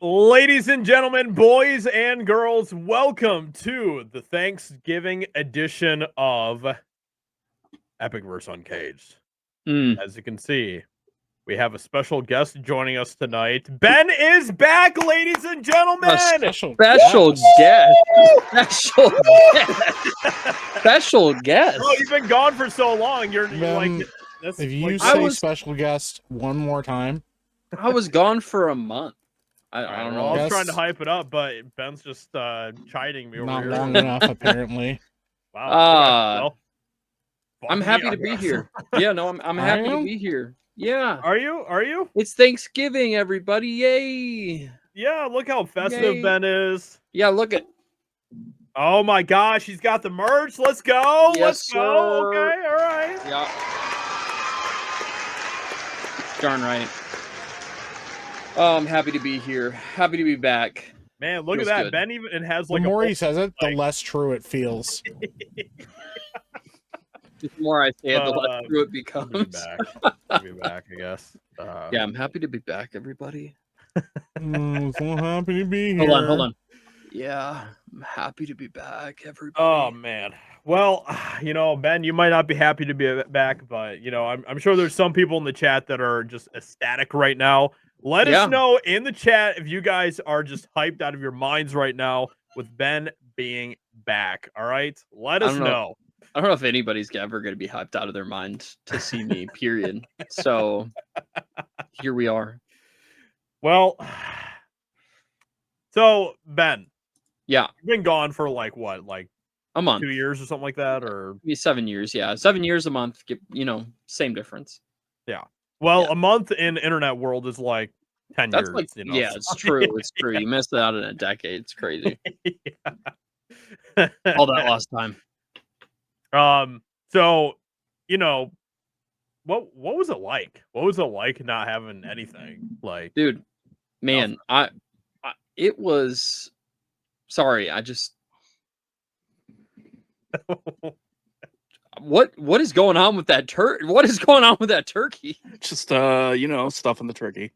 Ladies and gentlemen, boys and girls, welcome to the Thanksgiving edition of EpicVerse Uncaged. As you can see, we have a special guest joining us tonight. Ben is back, ladies and gentlemen! Special guest. Special guest. Oh, you've been gone for so long. You're like... If you say special guest one more time... I was gone for a month. I don't know. I was trying to hype it up, but Ben's just chiding me over Not here. long enough, apparently. Wow. I'm happy to be here. Yeah, no, I'm happy to be here. Yeah. Are you? It's Thanksgiving, everybody. Yay. Yeah, look how festive Ben is. Yeah, look at... Oh my gosh, he's got the merch. Let's go. Yes, Let's go. sir. Okay, all right. Yeah. Darn right. Oh, I'm happy to be here. Happy to be back. Man, look Feels at that. good. Ben even has like the more he says it, the less true it feels. The more I say it, the less true it becomes. I'll be back, I guess. Yeah, I'm happy to be back, everybody. So happy to be here. Hold on. Yeah, I'm happy to be back, everybody. Oh, man. Well, you know, Ben, you might not be happy to be back, but, you know, I'm sure there's some people in the chat that are just ecstatic right now. Let us know in the chat if you guys are just hyped out of your minds right now with Ben being back. All right? Let us know. I don't know if anybody's ever going to be hyped out of their mind to see me, period. So here we are. Well, so Ben. Yeah. You've been gone for like what? Like a month. 2 years or something like that? Or 7 years, yeah. 7 years a month, you know, same difference. Yeah. Well, a month in internet world is like 10 years. Like, you know? Yeah, it's true. It's true. You missed out in a decade. It's crazy. All that last time. So, you know, what was it like? What was it like not having anything? Like, dude, man, it was. Sorry, I just. What is going on with that turkey? What is going on with that turkey? Just you know, stuffing the turkey.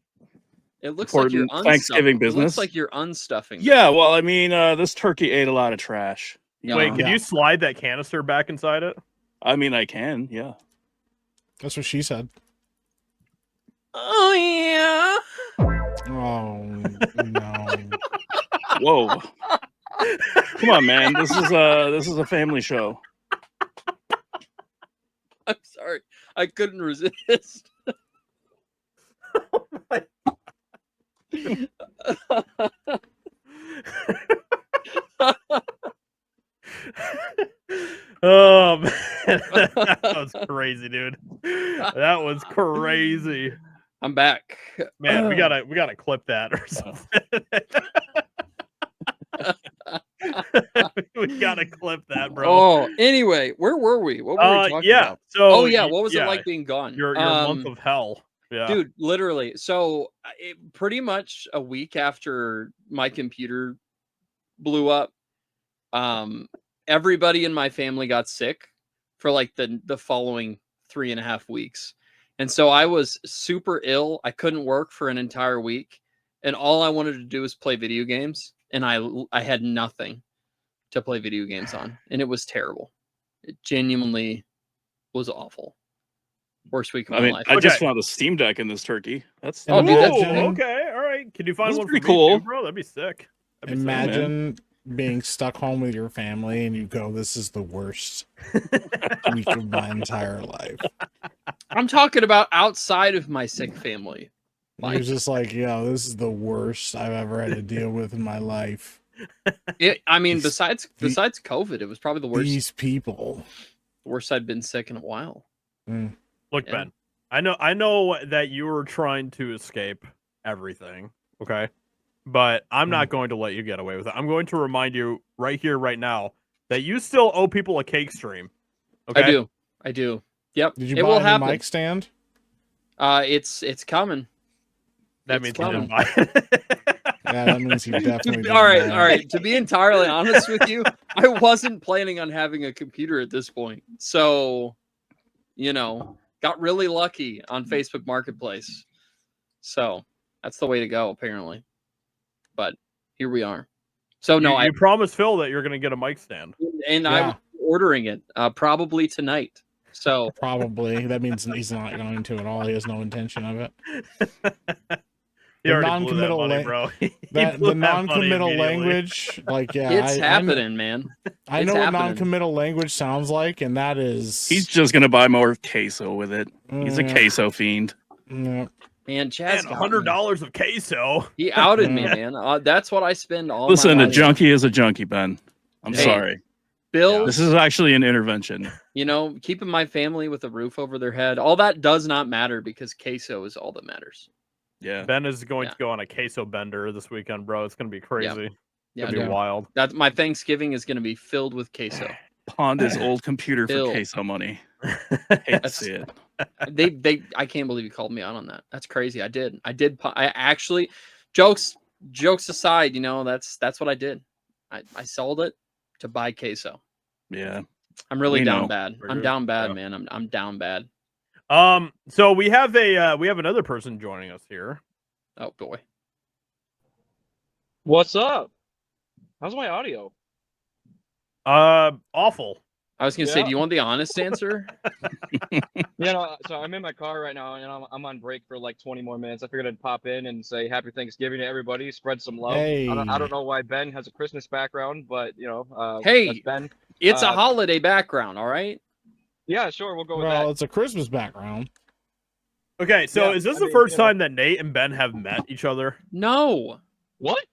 It looks like you're Thanksgiving business. It looks like you're unstuffing. Yeah, well, I mean, this turkey ate a lot of trash. Wait, can you slide that canister back inside it? I mean, I can, yeah. That's what she said. Oh yeah. Oh no. Whoa. Come on, man. This is a family show. I'm sorry. I couldn't resist. Oh my. Oh man, that was crazy, dude. That was crazy. I'm back, man. We gotta clip that or something. We gotta clip that, bro. Oh, anyway, where were we? What were we talking about? So what was it like being gone? Your month of hell. Yeah. Dude, literally. So pretty much a week after my computer blew up, everybody in my family got sick for like the following 3.5 weeks. And so I was super ill. I couldn't work for an entire week. And all I wanted to do was play video games. And I had nothing to play video games on. And it was terrible. It genuinely was awful. Worst week of my life. I just found a Steam Deck in this turkey. That's dude, okay. All right. Can you find one pretty for me cool, too, bro? That'd be sick. That'd be Imagine being stuck home with your family and you go, "This is the worst week of my entire life." I'm talking about outside of my sick family. You're just like, "Yo, this is the worst I've ever had to deal with in my life." I mean, besides COVID, it was probably the worst. These people. Worst I'd been sick in a while. Look, Ben, I know that you were trying to escape everything, okay? But I'm not going to let you get away with it. I'm going to remind you right here, right now, that you still owe people a cake stream. Okay? I do. Yep. Did you it buy will a happen. mic stand? It's coming. That means you didn't coming. buy it. Yeah, that means you definitely all right. To be entirely honest with you, I wasn't planning on having a computer at this point. So, got really lucky on Facebook Marketplace. So that's the way to go, apparently. But here we are. So no, you promised Phil that you're going to get a mic stand, and I'm ordering it probably tonight. So probably that means he's not going to at all. He has no intention of it. The non-committal the non-committal language, like it's happening, man. I know what non-committal language sounds like, and that is he's just gonna buy more queso with it. He's a queso fiend. Yeah. Man, Chaz, $100 of queso. He outed me, man. That's what I spend all. Listen, my a life. junkie is a junkie, Ben. I'm sorry, Bill. This is actually an intervention. Keeping my family with a roof over their head, all that does not matter because queso is all that matters. Yeah, Ben is going to go on a queso bender this weekend, bro. It's going to be crazy. Yeah, it'll be wild. That's my Thanksgiving is going to be filled with queso. Pawned his old computer for queso money. Hate to see it. I can't believe you called me out on that. That's crazy. I actually, jokes aside, that's what I did. I sold it to buy queso. Yeah, I'm really down bad. I'm down bad, man. I'm down bad. So we have another person joining us here. Oh boy. What's up? How's my audio? Awful. I was gonna say, do you want the honest answer? So I'm in my car right now, and I'm on break for like 20 more minutes. I figured I'd pop in and say Happy Thanksgiving to everybody, spread some love. Hey. I don't know why Ben has a Christmas background, but hey, that's Ben. It's a holiday background, all right? Yeah, sure, we'll go with that. Well, it's a Christmas background. Okay, so is this the first time that Nate and Ben have met each other? No. What?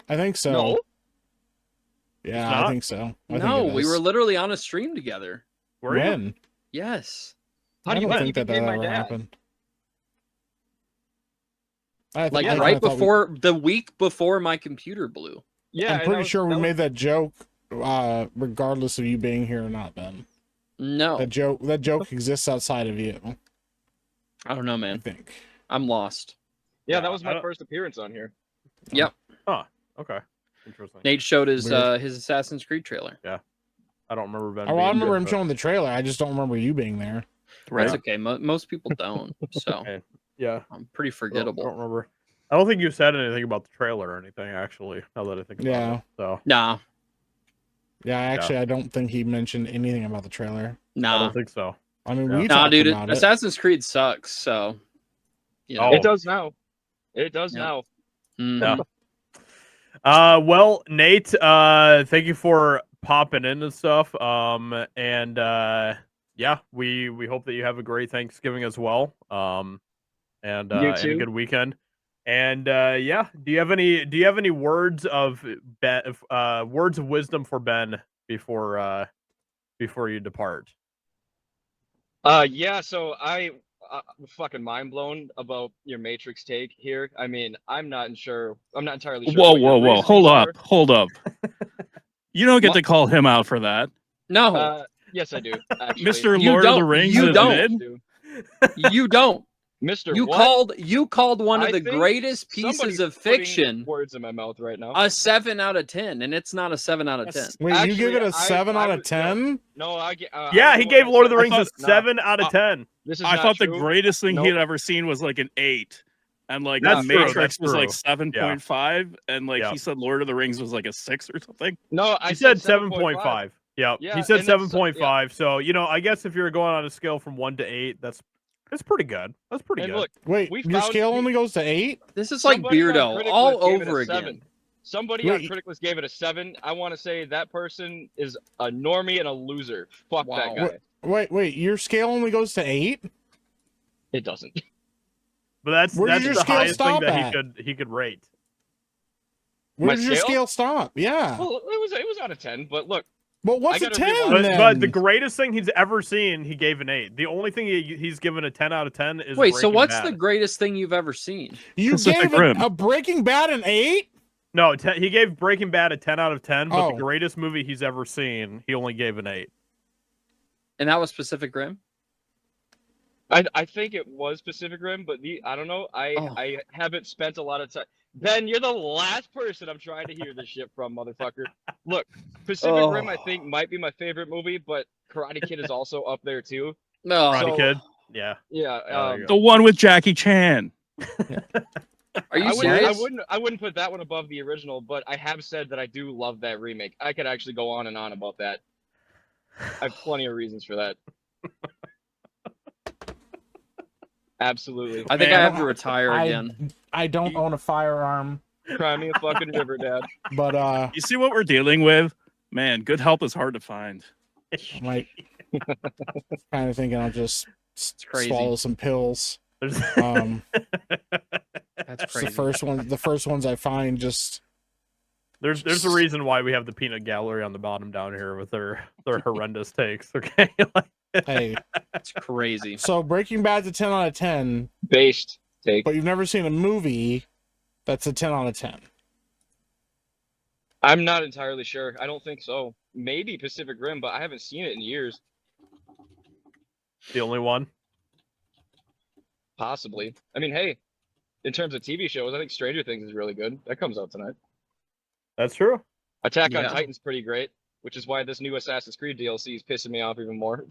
I think so. No. Yeah, I think so. No, we were literally on a stream together. When? Yes. How do you think that ever happened? The week before my computer blew. Yeah, I'm pretty sure we made that joke, regardless of you being here or not, Ben. No. That joke exists outside of you. I don't know, man. I think. I'm lost. Yeah, that was my first appearance on here. Yep. Huh. Okay. Interesting. Nate showed his Assassin's Creed trailer. Yeah. I don't remember Ben. I remember him showing the trailer. I just don't remember you being there. Right. That's okay. Most people don't. So yeah, I'm pretty forgettable. I don't remember. I don't think you said anything about the trailer or anything. Actually, now that I think about it. So nah. Yeah, actually, I don't think he mentioned anything about the trailer. Nah, I don't think so. I mean, we talked dude. about it. Assassin's Creed sucks. So it does now. It does now. Mm-hmm. Well, Nate, thank you for popping in and stuff. Yeah, we hope that you have a great Thanksgiving as well. And a good weekend. And yeah, do you have any words of words of wisdom for Ben before you depart? Yeah, so I fucking mind blown about your Matrix take here. I mean, I'm not entirely sure. Whoa! Hold up! You don't get to call him out for that. No. Yes, I do. Actually. Mr. Lord of the Rings. You don't. You don't. Mr. You What? called one of I the think greatest pieces somebody's of putting fiction words in my mouth right now. a 7 out of 10, and it's not a 7 out of 10. Wait, you give it a Actually, 7 out of would- 10? No, I Yeah, I'm he the one gave that Lord of said- the Rings I a thought- 7 out of 10. This is I not thought the true. greatest thing he Nope. had ever seen was like an 8. And like That's the true, Matrix that's was like true. 7.5, and like Yep. he said Lord of the Rings was like a 6 or something. No, I He said 7.5. 7.5. Yep. Yeah, He said and that's- 7.5. So, I guess if you're going on a scale from 1 to 8, that's pretty good. That's pretty And good. look, Wait, we your found scale pe- only goes to 8? This is like somebody on Beardo Critic all List gave it a over 7. again. Somebody on Wait. Critic List gave it a 7. I want to say that person is a normie and a loser. Fuck Wow. that guy. Wait, your scale only goes to 8? It doesn't. But that's Where does your the scale highest thing stop that at? he could rate. Where My does your scale? scale stop? Yeah. Well, it was out of 10, but look, Well, what's I a gotta 10 rewatch- then? But the greatest thing he's ever seen, he gave an 8. The only thing he's given a 10 out of 10 is Wait, so Breaking what's Bad. the greatest thing you've ever seen? You Pacific gave Rim. a Breaking Bad an 8? No, he gave Breaking Bad a 10 out of 10, but Oh. the greatest movie he's ever seen, he only gave an 8. And that was Pacific Rim? I think it was Pacific Rim, but I don't know. I haven't spent a lot of time. Ben, you're the last person I'm trying to hear this shit from, motherfucker. Look, Pacific Rim I think might be my favorite movie, but Karate Kid is also up there too. No. Karate Kid? Yeah. Yeah. there you The one with Jackie Chan. Are you I serious? wouldn't put that one above the original, but I have said that I do love that remake. I could actually go on and on about that. I have plenty of reasons for that. Absolutely. I think Man, I have to retire again. I don't own a firearm, Cry me a fucking river, Dad. but You see what we're dealing with? Man, good help is hard to find. I'm like kind of thinking I'll just crazy. swallow some pills. There's- Um, That's it's the crazy. first ones I find just There's a reason why we have the peanut gallery on the bottom down here with their horrendous takes. Okay, hey. That's crazy. So Breaking Bad's a 10 out of 10, Based take. but you've never seen a movie that's a 10 out of 10. I'm not entirely sure. I don't think so. Maybe Pacific Rim, but I haven't seen it in years. the only one. Possibly. I mean, hey, in terms of TV shows, I think Stranger Things is really good. That comes out tonight. That's true. Attack on Yeah. Titan's pretty great, which is why this new Assassin's Creed DLC is pissing me off even more.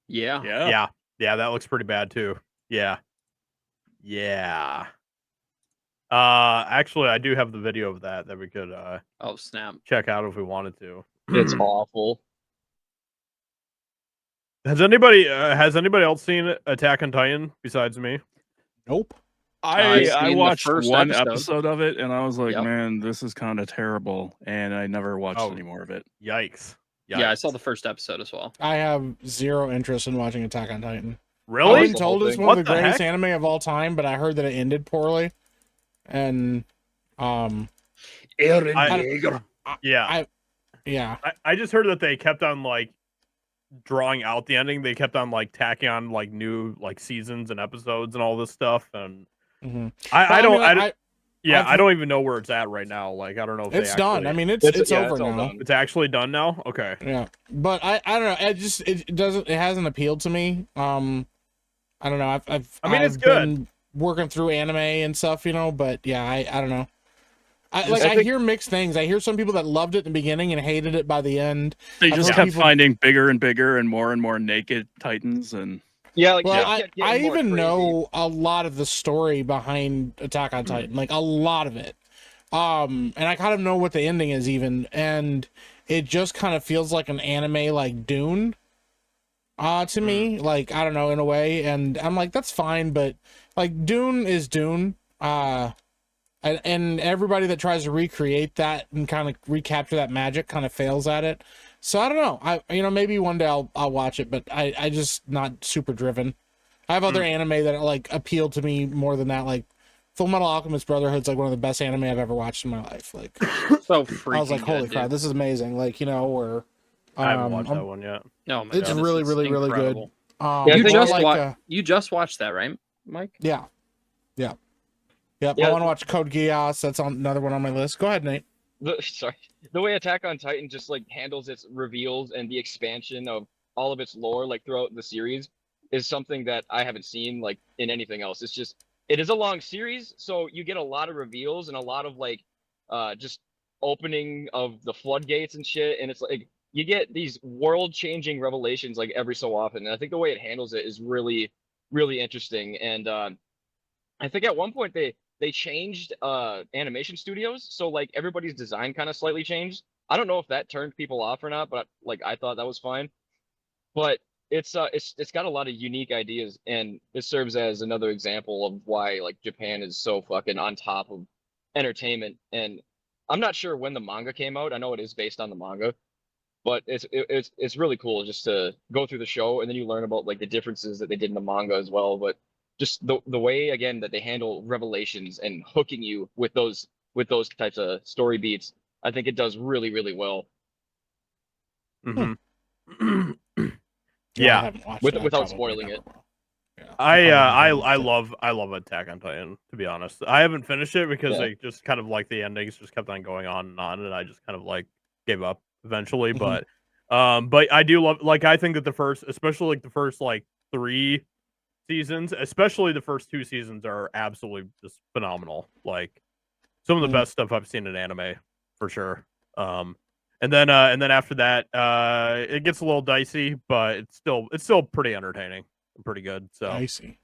Yeah. Yeah, that looks pretty bad too. Yeah. Actually, I do have the video of that we could Oh, snap. check out if we wanted to. It's awful. Has anybody else seen Attack on Titan besides me? Nope. I've I seen the watched first one episode. episode of it, and I was like, Yep. man, this is kind of terrible, and I never watched Oh. any more of it. Yikes. Yeah, I saw the first episode as well. I have zero interest in watching Attack on Titan. I've Really? been told it's one What of the the greatest heck? anime of all time, but I heard that it ended poorly. And Yeah. yeah. I just heard that they kept on like drawing out the ending. They kept on like tacking on like new like seasons and episodes and all this stuff. And Mhm. I don't mean, I don't even know where it's at right now. Like I don't know if it's they done. actually- I mean, it's yeah, over it's all now. done. it's actually done now. Okay. Yeah, but I don't know. It hasn't appealed to me. I don't know. It's I've good. been working through anime and stuff, but yeah, I don't know. I think- hear mixed things. I hear some people that loved it in the beginning and hated it by the end. They I've just heard kept people- finding bigger and bigger and more naked Titans, and Yeah, like Well, they kept getting I more even crazy. know a lot of the story behind Attack on Titan, like a lot of it. And I kind of know what the ending is even, and it just kind of feels like an anime like Dune. To me, like I don't know, in a way, and I'm like that's fine, but like Dune is Dune. And everybody that tries to recreate that and kind of recapture that magic kind of fails at it. So I don't know. Maybe one day I'll watch it, but I just not super driven. I have other anime that like appeal to me more than that. Like Full Metal Alchemist Brotherhood's like one of the best anime I've ever watched in my life. Like So freaking I was like, holy good, crap, dude. this is amazing. Like or I haven't watched that one yet. Oh my it's God, really, this is really, really good. incredible. Yeah, You I think just I you just watched that, right, Mike? yeah. I Yeah. want to watch Code Geass. That's another one on my list. Go ahead, Nate. The way Attack on Titan just like handles its reveals and the expansion of all of its lore like throughout the series is something that I haven't seen like in anything else. It's just it is a long series, so you get a lot of reveals and a lot of like just opening of the floodgates and shit, and it's like you get these world-changing revelations like every so often. And I think the way it handles it is really, really interesting. And I think at one point they changed animation studios, so like everybody's design kind of slightly changed. I don't know if that turned people off or not, but like I thought that was fine. But it's got a lot of unique ideas, and it serves as another example of why like Japan is so fucking on top of entertainment. And I'm not sure when the manga came out. I know it is based on the manga, but it's really cool just to go through the show, and then you learn about like the differences that they did in the manga as well. But just the way again that they handle revelations and hooking you with those types of story beats, I think it does really, really well. Mm-hmm. Yeah, I haven't watched it. Without spoiling it. Yeah, I love Attack on Titan, to be honest. I haven't finished it because they just kind of like the endings just kept on going on, and I just kind of like gave up eventually. But I do love, like, I think that the first, especially like the first like 3 seasons, especially the first 2 seasons, are absolutely just phenomenal. Like some of the best stuff I've seen in anime for sure. And then after that, it gets a little dicey, but it's still pretty entertaining and pretty good. So dicey.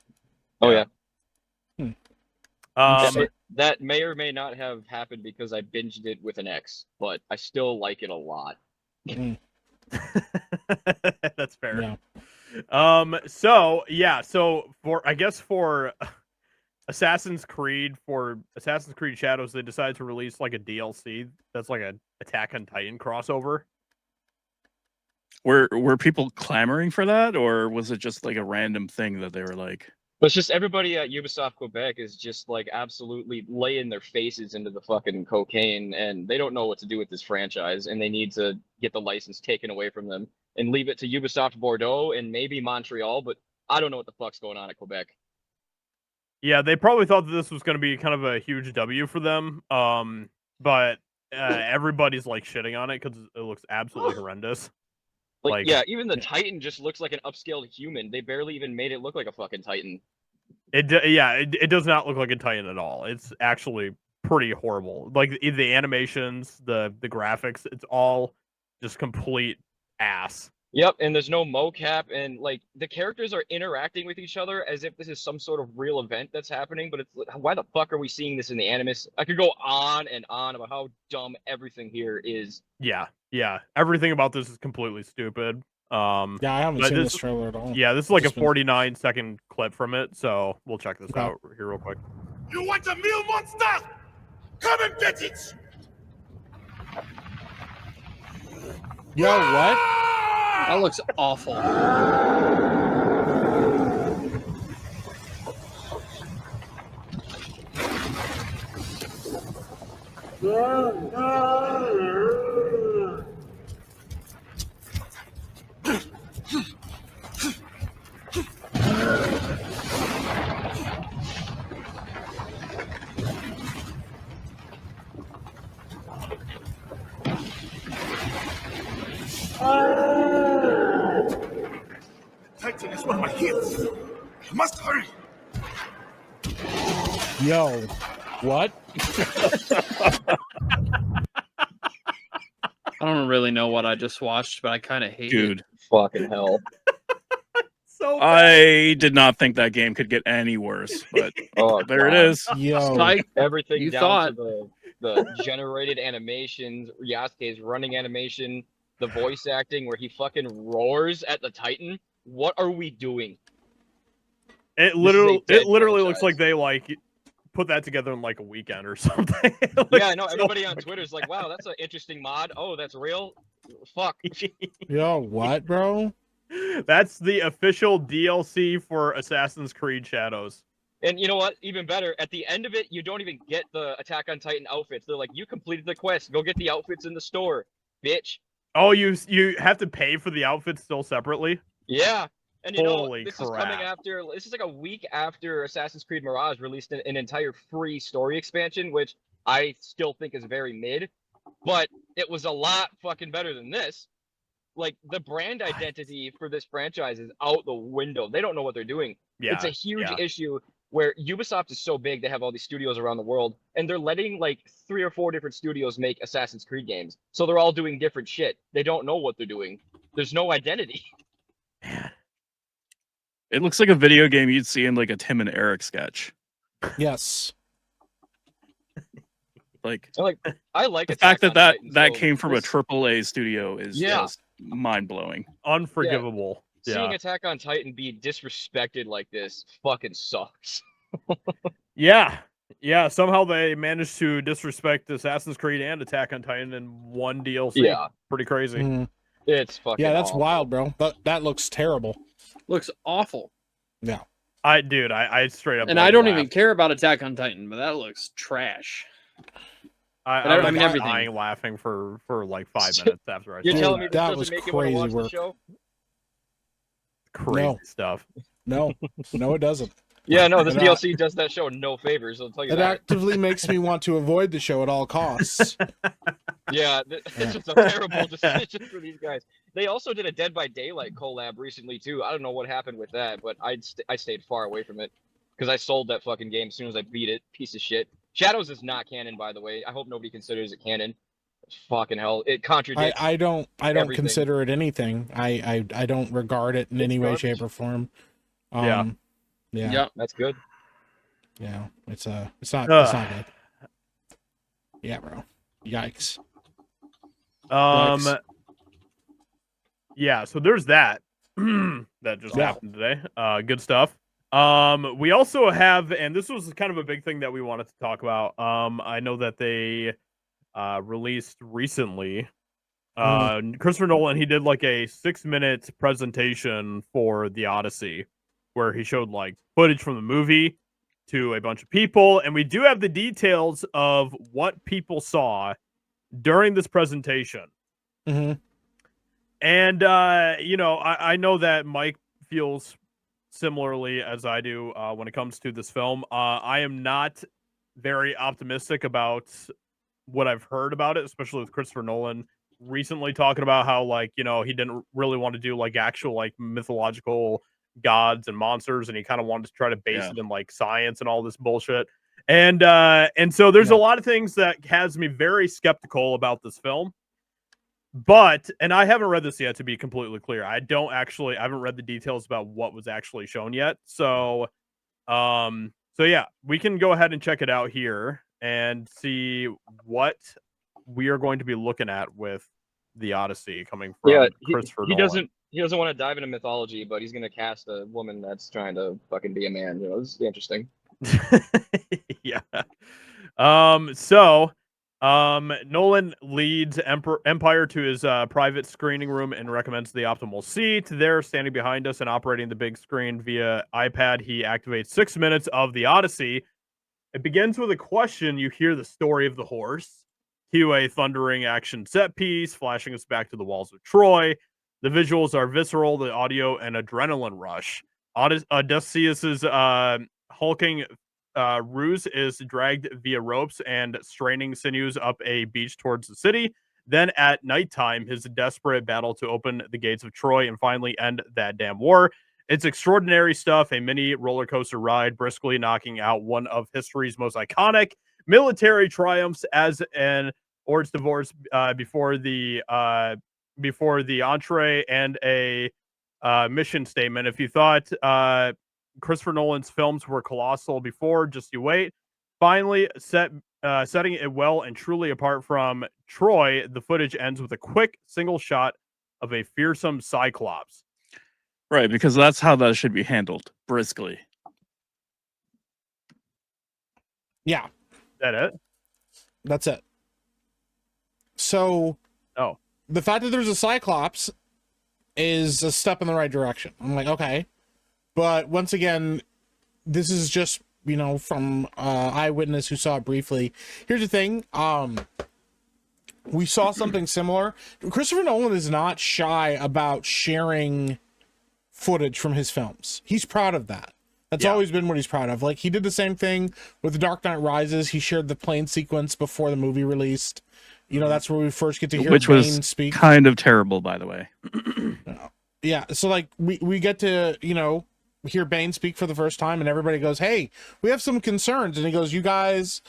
Oh yeah. That may or may not have happened because I binged it with an ex, but I still like it a lot. That's fair. Yeah. So for Assassin's Creed Shadows, they decided to release like a DLC that's like a Attack on Titan crossover. Were people clamoring for that, or was it just like a random thing that they were like? But it's just everybody at Ubisoft Quebec is just like absolutely laying their faces into the fucking cocaine, and they don't know what to do with this franchise, and they need to get the license taken away from them and leave it to Ubisoft Bordeaux and maybe Montreal, but I don't know what the fuck's going on at Quebec. Yeah, they probably thought that this was going to be kind of a huge W for them, but everybody's like shitting on it because it looks absolutely horrendous. Like, yeah, even the Titan just looks like an upscaled human. They barely even made it look like a fucking Titan. It does not look like a Titan at all. It's actually pretty horrible. Like the animations, the graphics, it's all just complete ass. Yep, and there's no mocap, and like the characters are interacting with each other as if this is some sort of real event that's happening, but it's why the fuck are we seeing this in the animus? I could go on and on about how dumb everything here is. Yeah. Everything about this is completely stupid. Yeah, I haven't seen this trailer at all. Yeah, this is like a 49-second clip from it, so we'll check this out here real quick. You want a meal monster? Come and get it! Yo, what? That looks awful. Titan is one of my heels. I must hurry. Yo, what? I don't really know what I just watched, but I kind of hate it. Fucking hell. So I did not think that game could get any worse, but there it is. Yo, everything you down to the generated animations, Yasuke's running animation, the voice acting where he fucking roars at the Titan. What are we doing? It literally looks like they like put that together in like a weekend or something. Yeah, I know. Everybody on Twitter is like, "Wow, that's an interesting mod. Oh, that's real. Fuck." Yo, what, bro? That's the official DLC for Assassin's Creed Shadows. And you know what? Even better, at the end of it, you don't even get the Attack on Titan outfits. They're like, "You completed the quest. Go get the outfits in the store, bitch." Oh, you have to pay for the outfits still separately? Yeah. And you Holy know, this crap. is coming after, this is like a week after Assassin's Creed Mirage released an entire free story expansion, which I still think is very mid, but it was a lot fucking better than this. like the brand identity for this franchise is out the window. They don't know what they're doing. Yeah, It's a huge issue where Ubisoft is so big, they have all these studios around the world, and they're letting like 3 or 4 different studios make Assassin's Creed games. So they're all doing different shit. They don't know what they're doing. There's no identity. Man. It looks like a video game you'd see in like a Tim and Eric sketch. Yes. Like I like the Attack fact that on Titan, that so came from this- a AAA studio is just mind blowing. Unforgivable. Seeing Attack on Titan be disrespected like this fucking sucks. Yeah. Somehow they managed to disrespect Assassin's Creed and Attack on Titan in one DLC. Yeah. Pretty crazy. Mhm. It's fucking Yeah, that's awful. wild, bro. That looks terrible. Looks awful. Yeah. I straight up. And I don't even care about Attack on Titan, but that looks trash. I mean, was everything. dying laughing for like 5 minutes after I You're saw telling me that. this that doesn't was make you want to crazy watch the work. show? Crazy No. stuff. No, it doesn't. Yeah, no, this It, DLC does that show no favors. I'll tell you It that. actively makes me want to avoid the show at all costs. Yeah, it's just a terrible decision for these guys. They also did a Dead by Daylight collab recently too. I don't know what happened with that, but I stayed far away from it because I sold that fucking game as soon as I beat it. Piece of shit. Shadows is not canon, by the way. I hope nobody considers it canon. Fucking hell, it contradicts. I don't everything. consider it anything. I don't regard it in any way, garbage. shape, or form. Yeah. Yeah. That's good. Yeah. It's not good. Yeah, bro. Yikes. Yeah, so there's that. That just happened today. Good stuff. We also have, and this was kind of a big thing that we wanted to talk about. I know that they released recently. Christopher Nolan, he did like a 6-minute presentation for the Odyssey where he showed like footage from the movie to a bunch of people, and we do have the details of what people saw during this presentation. Mm-hmm. And I know that Mike feels similarly as I do when it comes to this film. I am not very optimistic about what I've heard about it, especially with Christopher Nolan recently talking about how he didn't really want to do like actual like mythological gods and monsters, and he kind of wanted to try to base it in like science and all this bullshit. And so there's a lot of things that has me very skeptical about this film. But, and I haven't read this yet, to be completely clear. I haven't read the details about what was actually shown yet. So yeah, we can go ahead and check it out here and see what we are going to be looking at with the Odyssey coming from Christopher Nolan. He doesn't want to dive into mythology, but he's gonna cast a woman that's trying to fucking be a man. You know, this is interesting. Yeah. Nolan leads Empire to his private screening room and recommends the optimal seat. There, standing behind us and operating the big screen via iPad, he activates 6 minutes of the Odyssey. It begins with a question. You hear the story of the horse. Cue a thundering action set piece, flashing us back to the walls of Troy. The visuals are visceral, the audio an adrenaline rush. Odysseus's hulking ruse is dragged via ropes and straining sinews up a beach towards the city. Then at nighttime, his desperate battle to open the gates of Troy and finally end that damn war. It's extraordinary stuff, a mini roller coaster ride, briskly knocking out one of history's most iconic military triumphs as an hors d'oeuvres before the entree and a mission statement. If you thought Christopher Nolan's films were colossal before, just you wait. Finally, setting it well and truly apart from Troy, the footage ends with a quick single shot of a fearsome Cyclops. Right, because that's how that should be handled, briskly. Yeah. That it? That's it. So, the fact that there's a Cyclops is a step in the right direction. I'm like, okay. But once again, this is just, from eyewitness who saw it briefly. Here's the thing. We saw something similar. Christopher Nolan is not shy about sharing footage from his films. He's proud of that. That's always been what he's proud of. Like, he did the same thing with The Dark Knight Rises. He shared the plane sequence before the movie released. You know, that's where we first get to hear Which Bane was speak. kind of terrible, by the way. Yeah, so like we get to, you know, hear Bane speak for the first time, and everybody goes, "Hey, we have some concerns," and he goes, "You guys."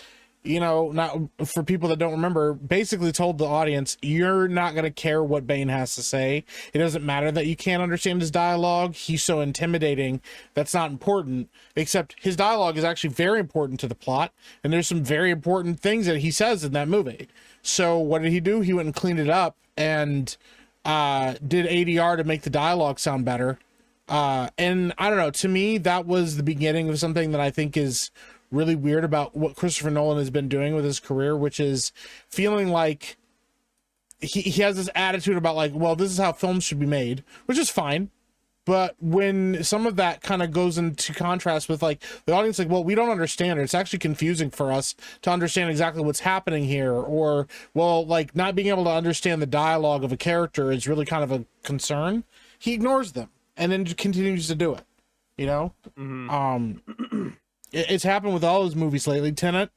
You know, not for people that don't remember, basically told the audience, you're not going to care what Bane has to say. It doesn't matter that you can't understand his dialogue. He's so intimidating. That's not important, except his dialogue is actually very important to the plot. And there's some very important things that he says in that movie. So what did he do? He went and cleaned it up and did ADR to make the dialogue sound better. And I don't know, to me, that was the beginning of something that I think is really weird about what Christopher Nolan has been doing with his career, which is feeling like he has this attitude about like, well, this is how films should be made, which is fine. But when some of that kind of goes into contrast with like the audience, like, well, we don't understand it. It's actually confusing for us to understand exactly what's happening here. Or, well, like not being able to understand the dialogue of a character is really kind of a concern. He ignores them and then continues to do it, you know? It's happened with all his movies lately. Tenet.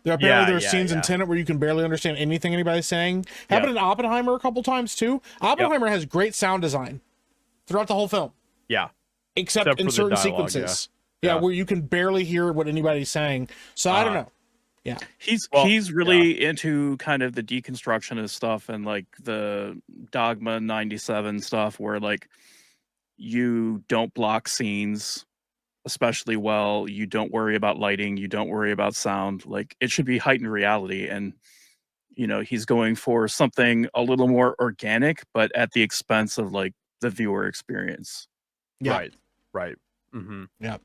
There are scenes in Tenet where you can barely understand anything anybody's saying. Happened in Oppenheimer a couple times too. Oppenheimer has great sound design throughout the whole film. Yeah. Except in certain sequences. Yeah, where you can barely hear what anybody's saying. So I don't know. Yeah. He's really into kind of the deconstructionist stuff and like the Dogma 97 stuff where like you don't block scenes especially well, you don't worry about lighting, you don't worry about sound, like it should be heightened reality. And you know, he's going for something a little more organic but at the expense of like the viewer experience. Right Yeah.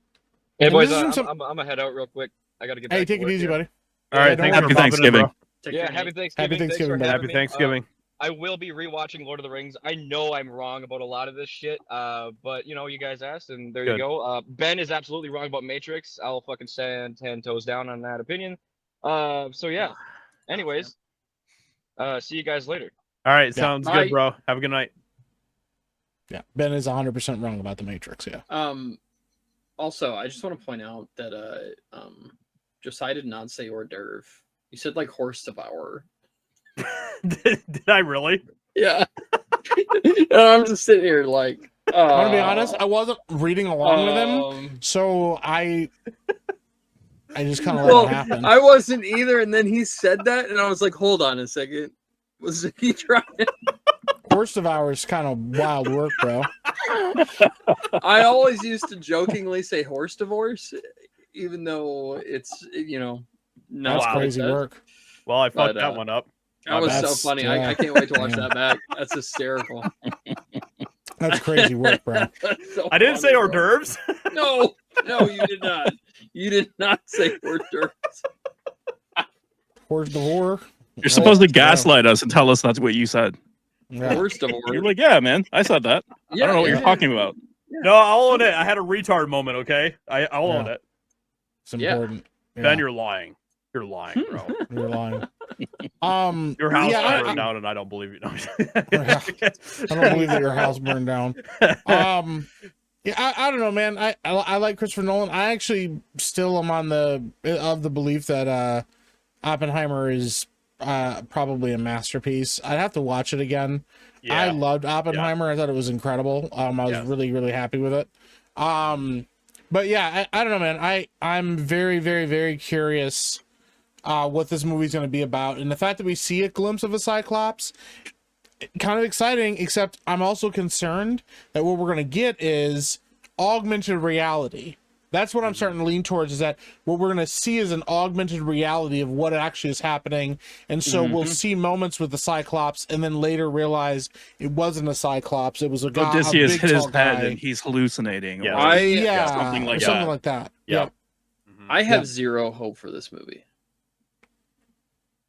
Hey boys, I'm gonna head out real quick. I gotta get back. Hey, take it easy, buddy. All right, thanks happy for Thanksgiving. Yeah, happy Thanksgiving. Happy Thanksgiving. Happy Thanksgiving. I will be rewatching Lord of the Rings. I know I'm wrong about a lot of this shit, but you know, you guys asked, and there you go. Ben is absolutely wrong about Matrix. I'll fucking stand 10 toes down on that opinion. So yeah. Anyways, see you guys later. All right, sounds good, bro. Have a good night. Yeah, Ben is 100% wrong about the Matrix. Yeah. Also, I just want to point out that Josiah did not say hors d'oeuvre. You said like horse devourer. Did I really? Yeah. I'm just sitting here like. I want to be honest. I wasn't reading along with him, so I just kind of let it happen. I wasn't either, and then he said that, and I was like, "Hold on a second. Was he trying?" Horse devour is kind of wild work, bro. I always used to jokingly say horse divorce, even though it's not crazy work. Well, I fucked that one up. That was so funny. Yeah. I can't wait to watch that back. That's hysterical. That's crazy work, bro. So I didn't say hors d'oeuvres. No, you did not. You did not say hors d'oeuvres. Horse devourer. You're supposed to gaslight us and tell us that's what you said. Yeah. Horse devourer. You're like, yeah, man, I said that. I don't know what you're talking about. Yeah. No, I'll own it. I had a retard moment, okay? I'll own it. It's important. Ben, you're lying. You're lying, bro. You're lying. Your house burned down, and I don't believe you. No. I don't believe that your house burned down. Yeah, I don't know, man. I like Christopher Nolan. I actually still am on the belief that Oppenheimer is probably a masterpiece. I'd have to watch it again. Yeah. I loved Oppenheimer. I thought it was incredible. I was really, really happy with it. But yeah, I don't know, man. I'm very, very, very curious what this movie's going to be about, and the fact that we see a glimpse of a Cyclops, kind of exciting. Except I'm also concerned that what we're going to get is augmented reality. That's what I'm starting to lean towards, is that what we're going to see is an augmented reality of what actually is happening. And so we'll see moments with the Cyclops and then later realize it wasn't a Cyclops. It was a guy. Odysseus hit his head and he's hallucinating. Yeah. Something like that. Yeah. I have zero hope for this movie.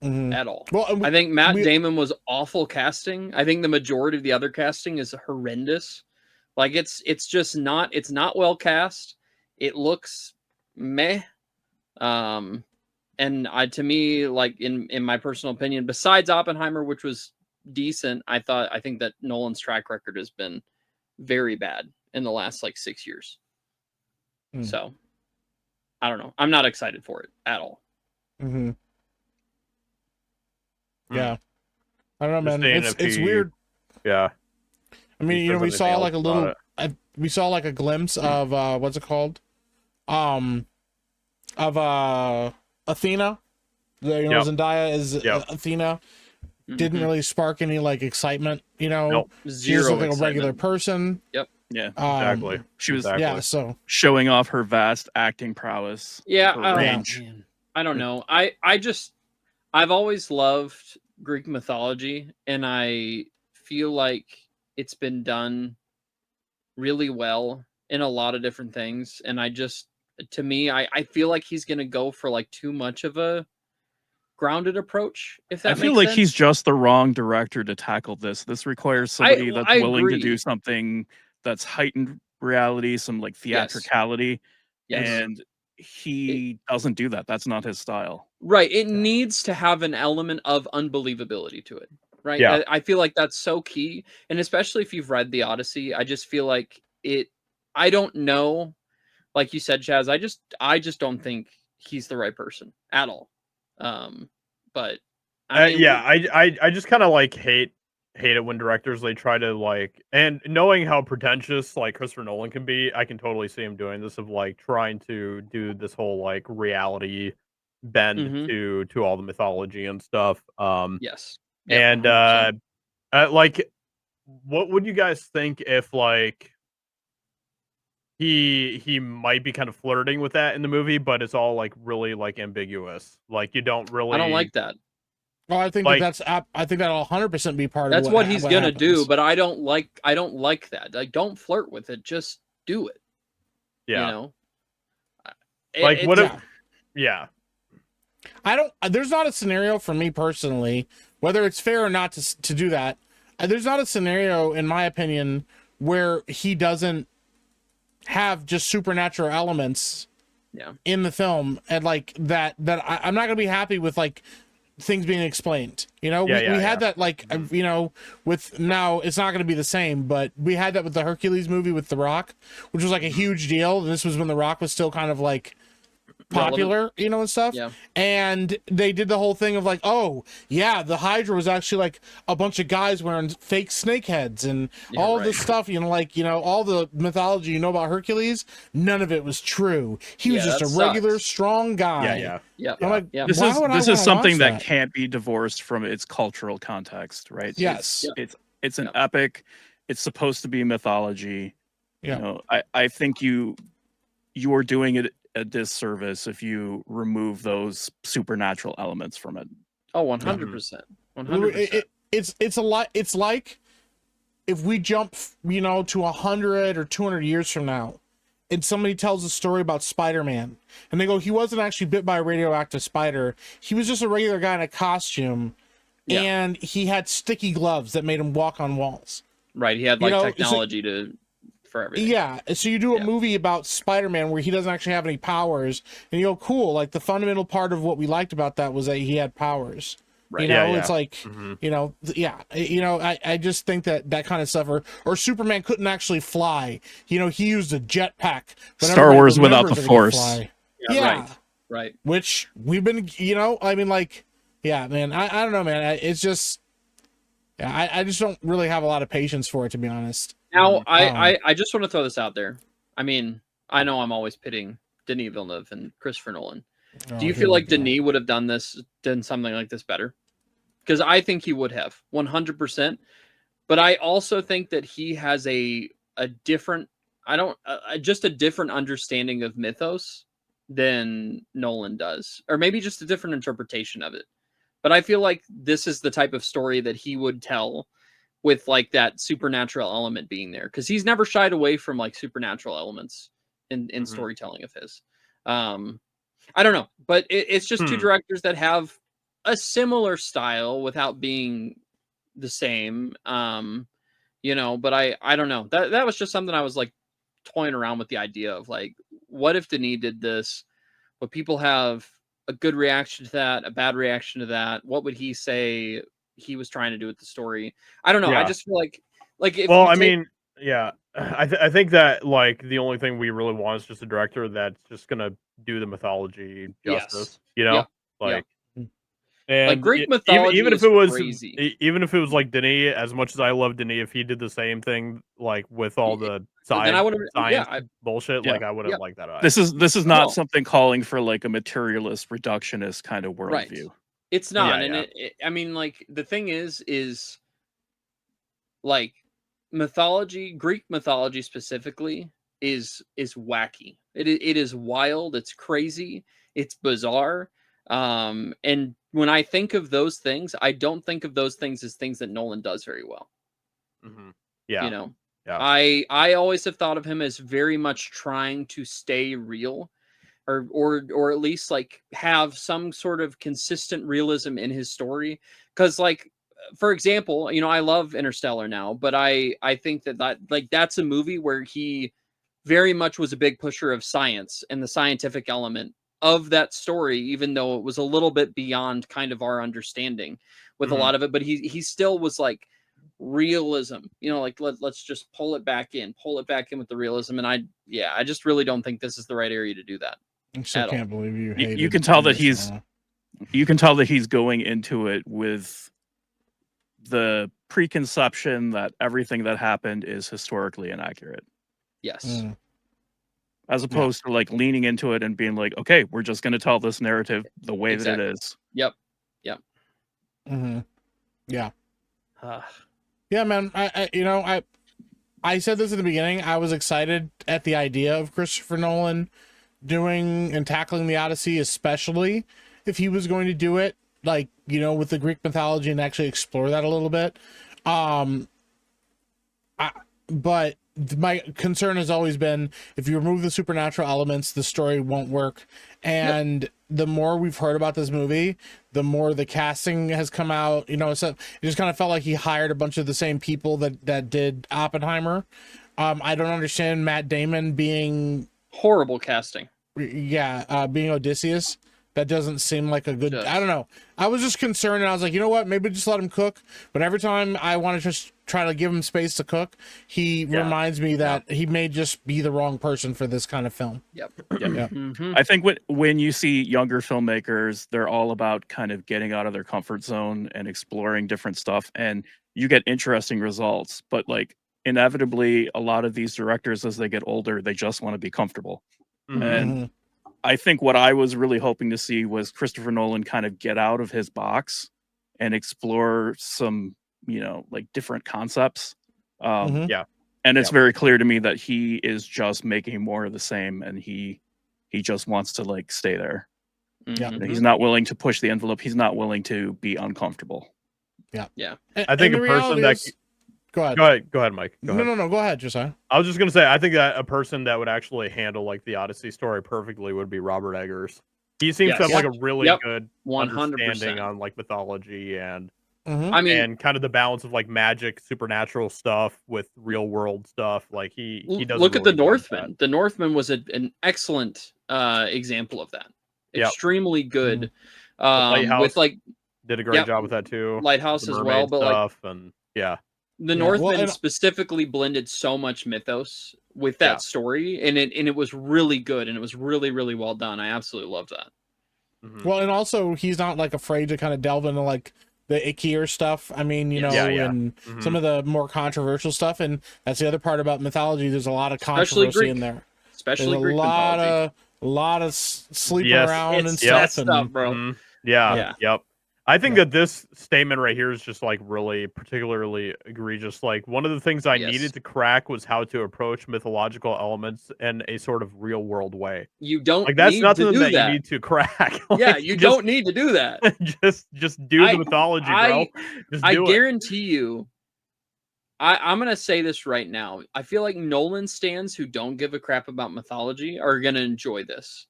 At all. Well, I think Matt Damon was awful casting. I think the majority of the other casting is horrendous. Like it's not well cast. It looks meh. And to me, like in my personal opinion, besides Oppenheimer, which was decent, I think that Nolan's track record has been very bad in the last like 6 years. So I don't know. I'm not excited for it at all. Yeah. I don't know, Just man. seeing if It's he- weird. Yeah. I mean, He you know, says we anything saw else like a about little. it. We saw like a glimpse of what's it called? Of Athena. You know, Yep. Zendaya is Yep. Athena. Didn't really spark any like excitement. You know, Nope. she just looked like Zero a regular excitement. person. Yep. Yeah. Exactly. She was Exactly. Yeah. So showing off her vast acting prowess. Yeah, her range. man. I don't know. I've always loved Greek mythology, and I feel like it's been done really well in a lot of different things. And to me, I feel like he's gonna go for like too much of a grounded approach, if that I feel makes like sense. he's just the wrong director to tackle this. This requires somebody that's I willing to agree. do something that's heightened reality, some like theatricality, Yes. and he doesn't do that. That's not his style. Right. It needs to have an element of unbelievability to it. Right. Yeah. I feel like that's so key. And especially if you've read the Odyssey, I just feel like I don't know. Like you said, Chaz, I just don't think he's the right person at all. But I mean, yeah, I just kind of like hate it when directors they try to like, and knowing how pretentious like Christopher Nolan can be, I can totally see him doing this of like trying to do this whole like reality bend to all the mythology and stuff. Yes. And 100%. like, what would you guys think if like he might be kind of flirting with that in the movie, but it's all like really like ambiguous. Like you don't really. I don't like that. well, I think Like- I think that'll 100% be part That's of what he's gonna happens. do, but I don't like that. Like, don't flirt with it. Just do it. Yeah. You know. Like what if? yeah. Yeah. I don't. There's not a scenario for me personally, whether it's fair or not to do that. There's not a scenario, in my opinion, where he doesn't have just supernatural elements. Yeah. In the film, and like that I'm not gonna be happy with like things being explained. You know, we had that like you know, with now it's not gonna be the same, but we had that with the Hercules movie with The Rock, which was like a huge deal. And this was when The Rock was still kind of like popular, you know, and stuff. Yeah. And they did the whole thing of like, oh yeah, the Hydra was actually like a bunch of guys wearing fake snake heads and all this stuff, you know, like, you know, all the mythology you know about Hercules, none of it was true. He was just a regular strong guy. Yeah. I'm like, this is something that can't be divorced from its cultural context, right? Yes. It's an epic. It's supposed to be mythology. Yeah. You know, I think you are doing it a disservice if you remove those supernatural elements from it. Oh, 100%. 100%. It's a lot. It's like if we jump, you know, to 100 or 200 years from now, and somebody tells a story about Spider-Man, and they go, he wasn't actually bit by a radioactive spider. He was just a regular guy in a costume, and he had sticky gloves that made him walk on walls. Right. He had like technology for everything. Yeah. So you do a movie about Spider-Man where he doesn't actually have any powers, and you go, cool. Like the fundamental part of what we liked about that was that he had powers. Right. You know, it's like, you know, you know, I just think that kind of stuff, or Superman couldn't actually fly. You know, he used a jetpack. Star Wars without the Force. Yeah. Right. Which we've been, you know, I mean, like, yeah, man, I don't know, man. It's just, I just don't really have a lot of patience for it, to be honest. Now, I just want to throw this out there. I mean, I know I'm always pitting Denis Villeneuve and Christopher Nolan. Do you feel like Denis would have done something like this better? Because I think he would have 100%. But I also think that he has a different, just a different understanding of mythos than Nolan does, or maybe just a different interpretation of it. But I feel like this is the type of story that he would tell with like that supernatural element being there, because he's never shied away from like supernatural elements in storytelling of his. I don't know, but it's just two directors that have a similar style without being the same. You know, but I don't know. That was just something I was like toying around with the idea of like, what if Denis did this? Would people have a good reaction to that, a bad reaction to that? What would he say he was trying to do with the story? I don't know. I just feel like if I mean, yeah, I think that like the only thing we really want is just a director that's just gonna do the mythology justice. You know, like And like Greek mythology even is if it was crazy. even if it was like Denis, as much as I love Denis, if he did the same thing like with all the Then I would have, science bullshit, Yeah. like I wouldn't like that either. This is not No. something calling for like a materialist reductionist kind of Right. worldview. It's not, Yeah, and yeah. I mean, like the thing is like mythology, Greek mythology specifically, is wacky. It is wild. It's crazy. It's bizarre. And when I think of those things, I don't think of those things as things that Nolan does very well. Mhm. Yeah. You know, Yeah. I always have thought of him as very much trying to stay real, or at least like have some sort of consistent realism in his story. Because like, for example, you know, I love Interstellar now, but I think that like that's a movie where he very much was a big pusher of science and the scientific element of that story, even though it was a little bit beyond kind of our understanding with a Mhm. lot of it. But he still was like realism, you know, like let's just pull it back in with the realism. And I just really don't think this is the right area to do that. I still can't believe you hated. You can tell that Interstellar. you can tell that he's going into it with the preconception that everything that happened is historically inaccurate. Yes. Mm. As opposed to like leaning into it and being like, okay, we're just going to tell this narrative the way that it is. Yep. Mm-hmm. Yeah. Yeah, man. I said this at the beginning. I was excited at the idea of Christopher Nolan doing and tackling the Odyssey, especially if he was going to do it like, you know, with the Greek mythology and actually explore that a little bit. But my concern has always been, if you remove the supernatural elements, the story won't work. And the more we've heard about this movie, the more the casting has come out. You know, so it just kind of felt like he hired a bunch of the same people that did Oppenheimer. I don't understand Matt Damon being horrible casting. Being Odysseus. That doesn't seem like a good. I don't know. I was just concerned, and I was like, you know what? Maybe just let him cook. But every time I want to just try to give him space to cook, he reminds me that he may just be the wrong person for this kind of film. Yep. Mm-hmm. I think when you see younger filmmakers, they're all about kind of getting out of their comfort zone and exploring different stuff, and you get interesting results. But like inevitably, a lot of these directors, as they get older, they just want to be comfortable. Mm-hmm. And I think what I was really hoping to see was Christopher Nolan kind of get out of his box and explore some, you know, like different concepts. And it's very clear to me that he is just making more of the same, and he just wants to like stay there. Yeah, you know, he's not willing to push the envelope. He's not willing to be uncomfortable. Yeah. I think a person that Go ahead, Mike. No, go ahead, Josiah. I was just gonna say, I think that a person that would actually handle like the Odyssey story perfectly would be Robert Eggers. He seems to have like a really good 100%. understanding on like mythology and I mean, and kind of the balance of like magic, supernatural stuff with real world stuff. Like he does. Look at the Northman. The Northman was an excellent example of that. Extremely good. Lighthouse with like did a great job with that too. Lighthouse as well, but stuff like and the Northman specifically blended so much mythos with that story, and it was really good, and it was really, really well done. I absolutely love that. Mm-hmm. Well, and also he's not like afraid to kind of delve into like the ickier stuff. I mean, you know, and some of the more controversial stuff, and that's the other part about mythology. There's a lot of controversy in there. Especially Greek mythology. A lot of sleeping around and stuff. stuff, bro. Mm-hmm. Yep. I think that this statement right here is just like really particularly egregious. Like one of the things I needed to crack was how to approach mythological elements in a sort of real world way. You don't like that's need nothing to do that that. You need to crack. Like, you don't need to do that. just do the mythology, bro. I guarantee you. I'm gonna say this right now. I feel like Nolan stans who don't give a crap about mythology are gonna enjoy this.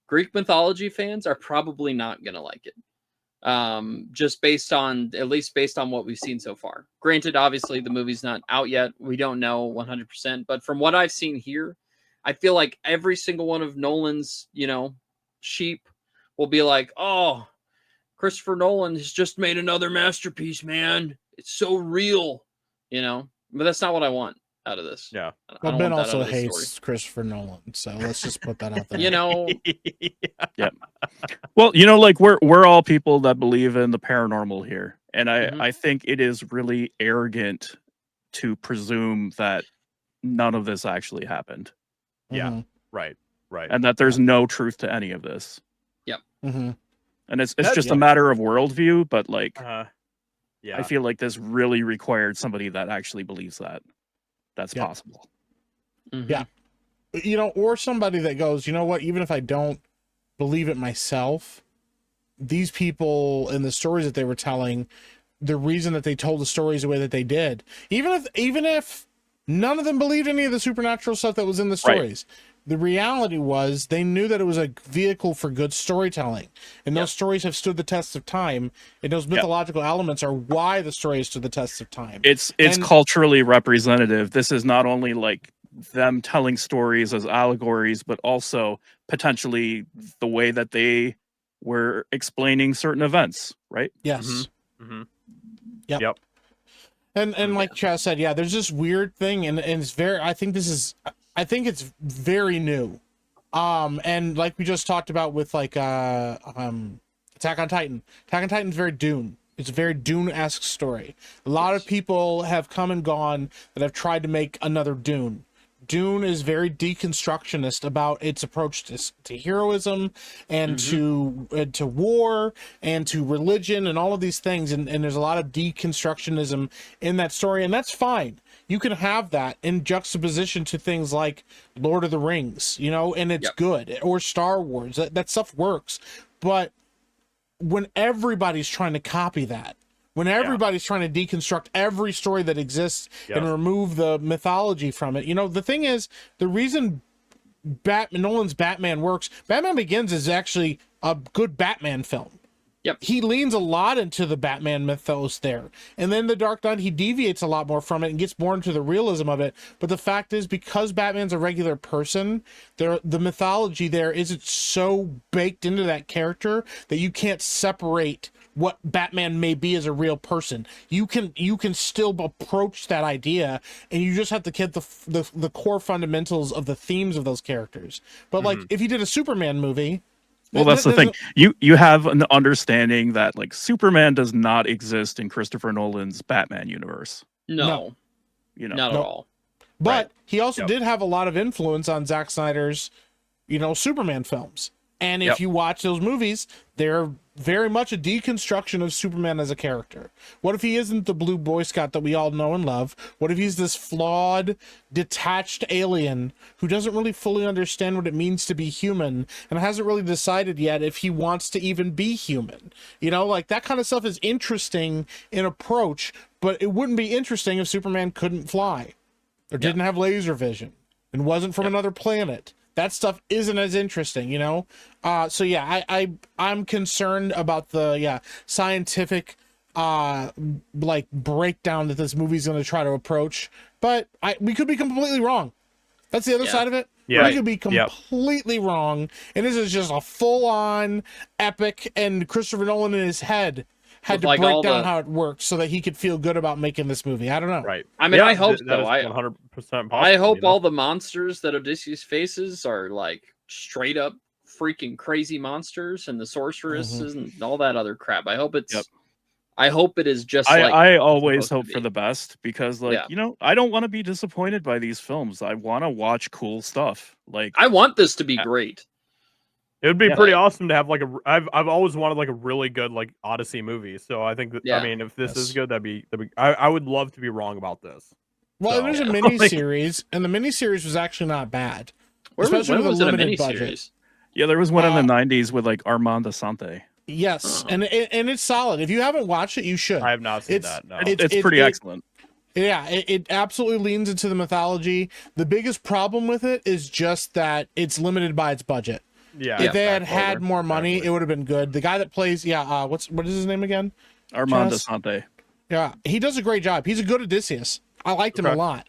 Greek mythology fans are probably not gonna like it. Just based on what we've seen so far. Granted, obviously the movie's not out yet. We don't know 100%, but from what I've seen here, I feel like every single one of Nolan's, you know, sheep will be like, "Oh, Christopher Nolan has just made another masterpiece, man. It's so real," you know. But that's not what I want. out of this. Yeah. I don't Ben want that out also of this hates story. Christopher Nolan, so let's just put that out there. You know, Yeah. Well, you know, like we're all people that believe in the paranormal here, and I think it is really arrogant to presume that none of this actually happened. Yeah. Right. And that there's no truth to any of this. Yep. And it's just a matter of worldview, but like, yeah, I feel like this really required somebody that actually believes that that's possible. Yeah. You know, or somebody that goes, you know what, even if I don't believe it myself, these people and the stories that they were telling, the reason that they told the stories the way that they did, even if none of them believed any of the supernatural stuff that was in the stories, the reality was they knew that it was a vehicle for good storytelling, and those stories have stood the test of time, and those mythological elements are why the story has stood the test of time. It's culturally representative. This is not only like them telling stories as allegories, but also potentially the way that they were explaining certain events, right? Yes. Yep. And like Chaz said, there's this weird thing, and it's very, I think it's very new. And like we just talked about with like Attack on Titan. Attack on Titan is very Dune. It's a very Dune-esque story. A lot of people have come and gone that have tried to make another Dune. Dune is very deconstructionist about its approach to heroism and to war and to religion and all of these things. And there's a lot of deconstructionism in that story, and that's fine. You can have that in juxtaposition to things like Lord of the Rings, you know, and it's good, or Star Wars. That stuff works. But when everybody's trying to copy that, when everybody's trying to deconstruct every story that exists and remove the mythology from it, you know, the thing is, the reason Nolan's Batman works, Batman Begins is actually a good Batman film. Yep. He leans a lot into the Batman mythos there. And then The Dark Knight, he deviates a lot more from it and gets more into the realism of it. But the fact is, because Batman's a regular person, the mythology there isn't so baked into that character that you can't separate what Batman may be as a real person. You can still approach that idea, and you just have to get the core fundamentals of the themes of those characters. But like, if you did a Superman movie, well, that's the thing. You have an understanding that like Superman does not exist in Christopher Nolan's Batman universe. No. You know, not at all. But he also did have a lot of influence on Zack Snyder's, you know, Superman films. And if you watch those movies, they're very much a deconstruction of Superman as a character. What if he isn't the blue Boy Scout that we all know and love? What if he's this flawed, detached alien who doesn't really fully understand what it means to be human and hasn't really decided yet if he wants to even be human? You know, like that kind of stuff is interesting in approach, but it wouldn't be interesting if Superman couldn't fly or didn't have laser vision and wasn't from another planet. That stuff isn't as interesting, you know? So yeah, I'm concerned about the scientific like breakdown that this movie's going to try to approach, but we could be completely wrong. That's the other side of it. Yeah. We could be completely wrong, and this is just a full-on epic, and Christopher Nolan in his head had to like break down how it works so that he could feel good about making this movie. I don't know. Right. I mean, I hope that so. is 100% possible. I hope all the monsters that Odysseus faces are like straight up freaking crazy monsters, and the sorceresses and all that other crap. I hope it's. I hope it is just. I always hope for the best, because, like, you know, I don't want to be disappointed by these films. I want to watch cool stuff. Like, I want this to be great. It would be pretty awesome to have like I've always wanted like a really good like Odyssey movie. So I think that I mean, if this is good, that'd be I would love to be wrong about this. Well, there's a mini series, and the mini series was actually not bad, especially with a limited budget. Yeah, there was one in the '90s with like Armand Assante. Yes, and it's solid. If you haven't watched it, you should. I have not seen that. No. It's pretty excellent. Yeah, it absolutely leans into the mythology. The biggest problem with it is just that it's limited by its budget. Yeah. If they had more money, it would have been good. The guy that plays, what is his name again? Armand Assante. Yeah, he does a great job. He's a good Odysseus. I liked him a lot.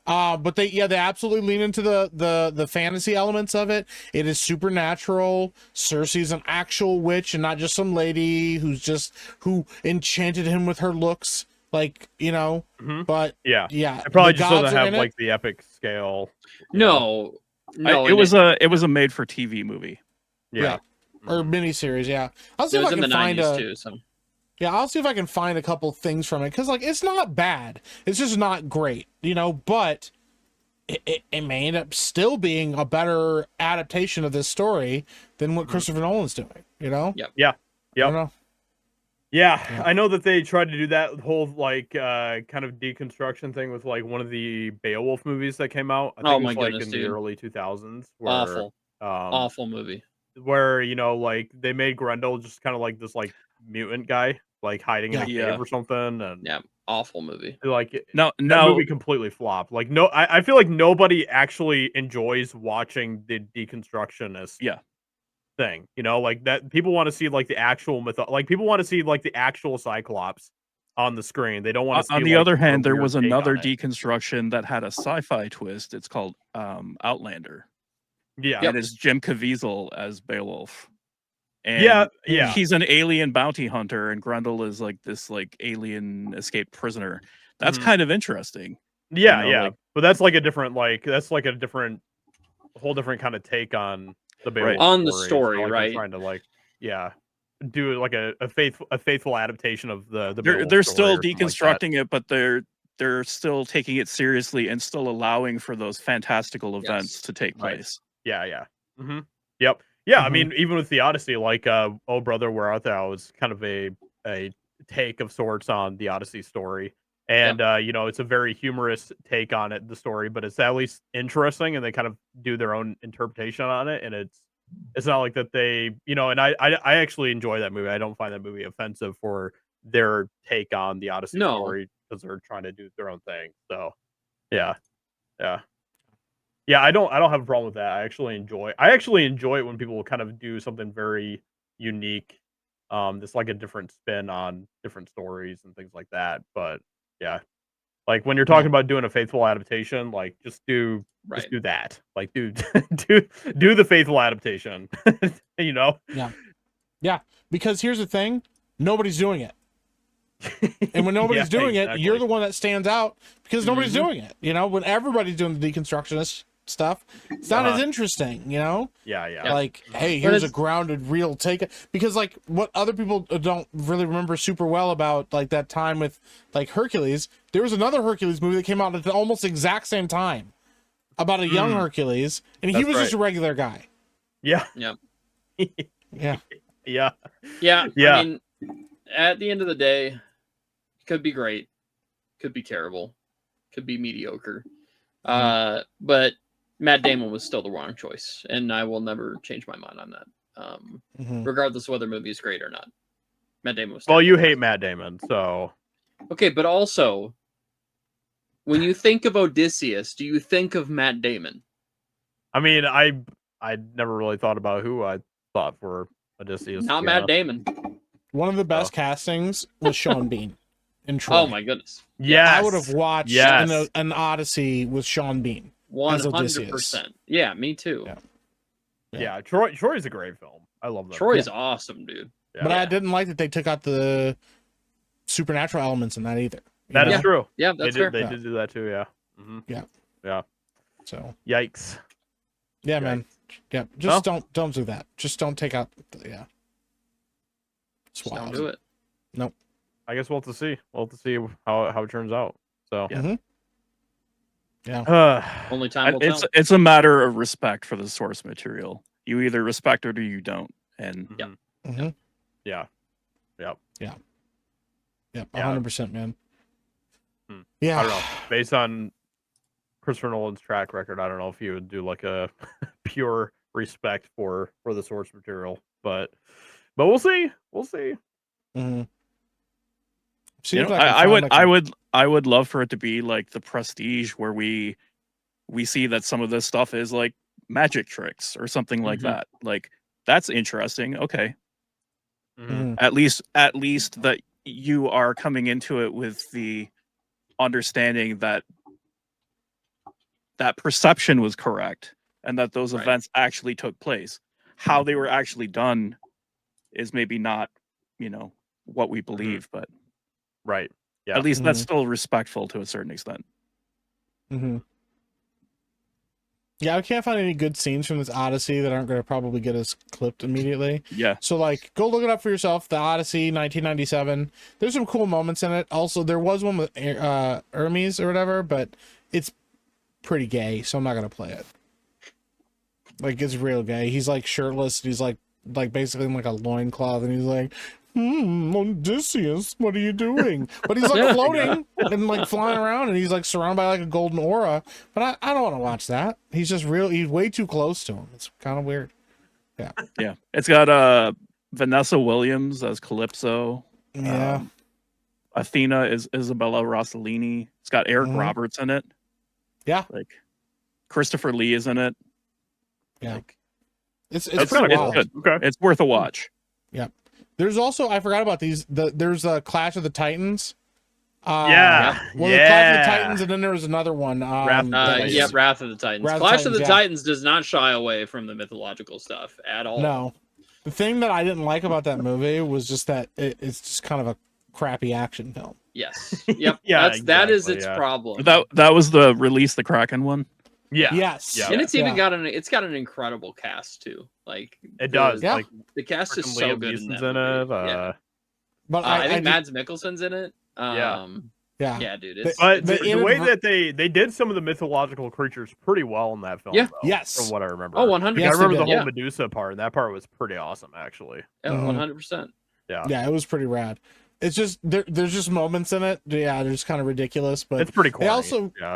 But they absolutely lean into the fantasy elements of it. It is supernatural. Circe's an actual witch and not just some lady who enchanted him with her looks. like, you know, but yeah, yeah, it probably the just gods doesn't are have in like it. the epic scale. You know? No, it was a made for TV movie. Yeah. Or miniseries, yeah. I'll see It if was I in the can find 90s a too. So yeah, I'll see if I can find a couple things from it, because like it's not bad. It's just not great, you know, but it may end up still being a better adaptation of this story than what Christopher Nolan's doing, you know? Yep. Yeah. I don't know. Yeah, I know that they tried to do that whole like kind of deconstruction thing with like one of the Beowulf movies that came out. I think Oh it my was like goodness, in dude. the early 2000s where Awful. um Awful movie. where you know like they made Grendel just kind of like this like mutant guy like hiding in a Yeah. cave or something, and Yeah, awful movie. like No, that no, movie completely flopped. Like no, I feel like nobody actually enjoys watching the deconstructionist yeah. thing, you know, like that people want to see like the actual like people want to see like the actual Cyclops on the screen. They don't want to see On the like other their hand, there weird was take another on it. deconstruction that had a sci-fi twist. It's called Outlander. Yeah. And it's Jim Caviezel as Beowulf. And Yeah. he's an alien bounty hunter, and Grendel is like this like alien escaped prisoner. That's kind of interesting. Yeah, you know, yeah. like, But that's like a different whole different kind of take on the Beowulf On the story. story, It's not like they're right? trying to like do like a faithful adaptation of the they're Beowulf still story or something like that. deconstructing it, but they're still taking it seriously and still allowing for those fantastical events to take place. Yeah. Yep. Yeah, I mean, even with the Odyssey, like Oh Brother, Where Art Thou was kind of a take of sorts on the Odyssey story. And you know, it's a very humorous take on it, the story, but it's at least interesting, and they kind of do their own interpretation on it. And it's not like that they, you know, and I actually enjoy that movie. I don't find that movie offensive for their take on the Odyssey No. story, because they're trying to do their own thing. So yeah. Yeah, I don't have a problem with that. I actually enjoy it when people kind of do something very unique. That's like a different spin on different stories and things like that. But yeah. Like when you're talking about doing a faithful adaptation, like just do that. Like do the faithful adaptation. You know? Yeah, because here's the thing, nobody's doing it. And when nobody's doing it, you're the one that stands out because nobody's doing it. You know, when everybody's doing the deconstructionist stuff, it's not as interesting, you know? Yeah. Like, hey, here's a grounded, real take. Because, like, what other people don't really remember super well about, like, that time with, like, Hercules, there was another Hercules movie that came out at the almost exact same time about a young Hercules, and he was just a regular guy. Yeah. Yep. Yeah. Yeah. I mean, at the end of the day, could be great, could be terrible, could be mediocre. But Matt Damon was still the wrong choice, and I will never change my mind on that. Regardless of whether the movie is great or not. Matt Damon was Well, you hate Matt Damon, so okay, but also when you think of Odysseus, do you think of Matt Damon? I mean, I never really thought about who I thought for Odysseus. Not Matt Damon. One of the best castings was Sean Bean in Troy. Oh my goodness. Yes. I would have watched an Odyssey with Sean Bean. 100%. Yeah, me too. Yeah, Troy is a great film. I love that. Troy is awesome, dude. Yeah. But I didn't like that they took out the supernatural elements in that either. That is true. Yeah, that's fair. fair. They did do that too, yeah. Yeah. So yikes. Yeah, man. Yeah. Just don't do that. Just don't take out Just don't do it. Nope. I guess we'll have to see. We'll have to see how it turns out. So only time will tell. It's a matter of respect for the source material. You either respect it or you don't. And yeah. 100%, man. Yeah. I don't know. Based on Christopher Nolan's track record, I don't know if you would do like a pure respect for the source material, but we'll see. We'll see. You know, I would love for it to be like The Prestige, where we see that some of this stuff is like magic tricks or something like that. Like that's interesting. Okay. At least that you are coming into it with the understanding that perception was correct and that those events actually took place. How they were actually done is maybe not, what we believe, but right. At least that's still respectful to a certain extent. Yeah, I can't find any good scenes from this Odyssey that aren't going to probably get us clipped immediately. Yeah. So, like, go look it up for yourself. The Odyssey, 1997. There's some cool moments in it. Also, there was one with Hermes or whatever, but it's pretty gay, so I'm not going to play it. Like, it's real gay. He's, like, shirtless. And he's, like basically in, like, a loincloth, and he's like, Odysseus, what are you doing? But he's like floating and like flying around, and he's like surrounded by like a golden aura. But I don't want to watch that. He's just he's way too close to him. It's kind of weird. Yeah. Yeah. It's got Vanessa Williams as Calypso. Yeah. Athena is Isabella Rossellini. It's got Eric Roberts in it. Yeah. Like Christopher Lee is in it. Yeah. Like, it's kind of good. Okay. It's worth a watch. Yeah. There's also, I forgot about these. There's a Clash of the Titans. Well, the Clash of the Titans, and then there was another one. Wrath of the Titans. Clash of the Titans does not shy away from the mythological stuff at all. No. The thing that I didn't like about that movie was just that it's just kind of a crappy action film. Yes. Yep. That is its problem. That was the Release the Kraken one. Yeah. Yes. Yeah. And it's even got an incredible cast too. Like it does. Yeah. Like the cast is so good in it. But I think Mads Mikkelsen's in it. Yeah, dude. But the way that they did some of the mythological creatures pretty well in that film. Yeah. Though, yes. From what I remember. Oh, 100. I remember the whole Medusa part, and that part was pretty awesome, actually. Yeah, 100%. Yeah. Yeah, it was pretty rad. It's just there's just moments in it. Yeah, they're just kind of ridiculous, but it's pretty cool.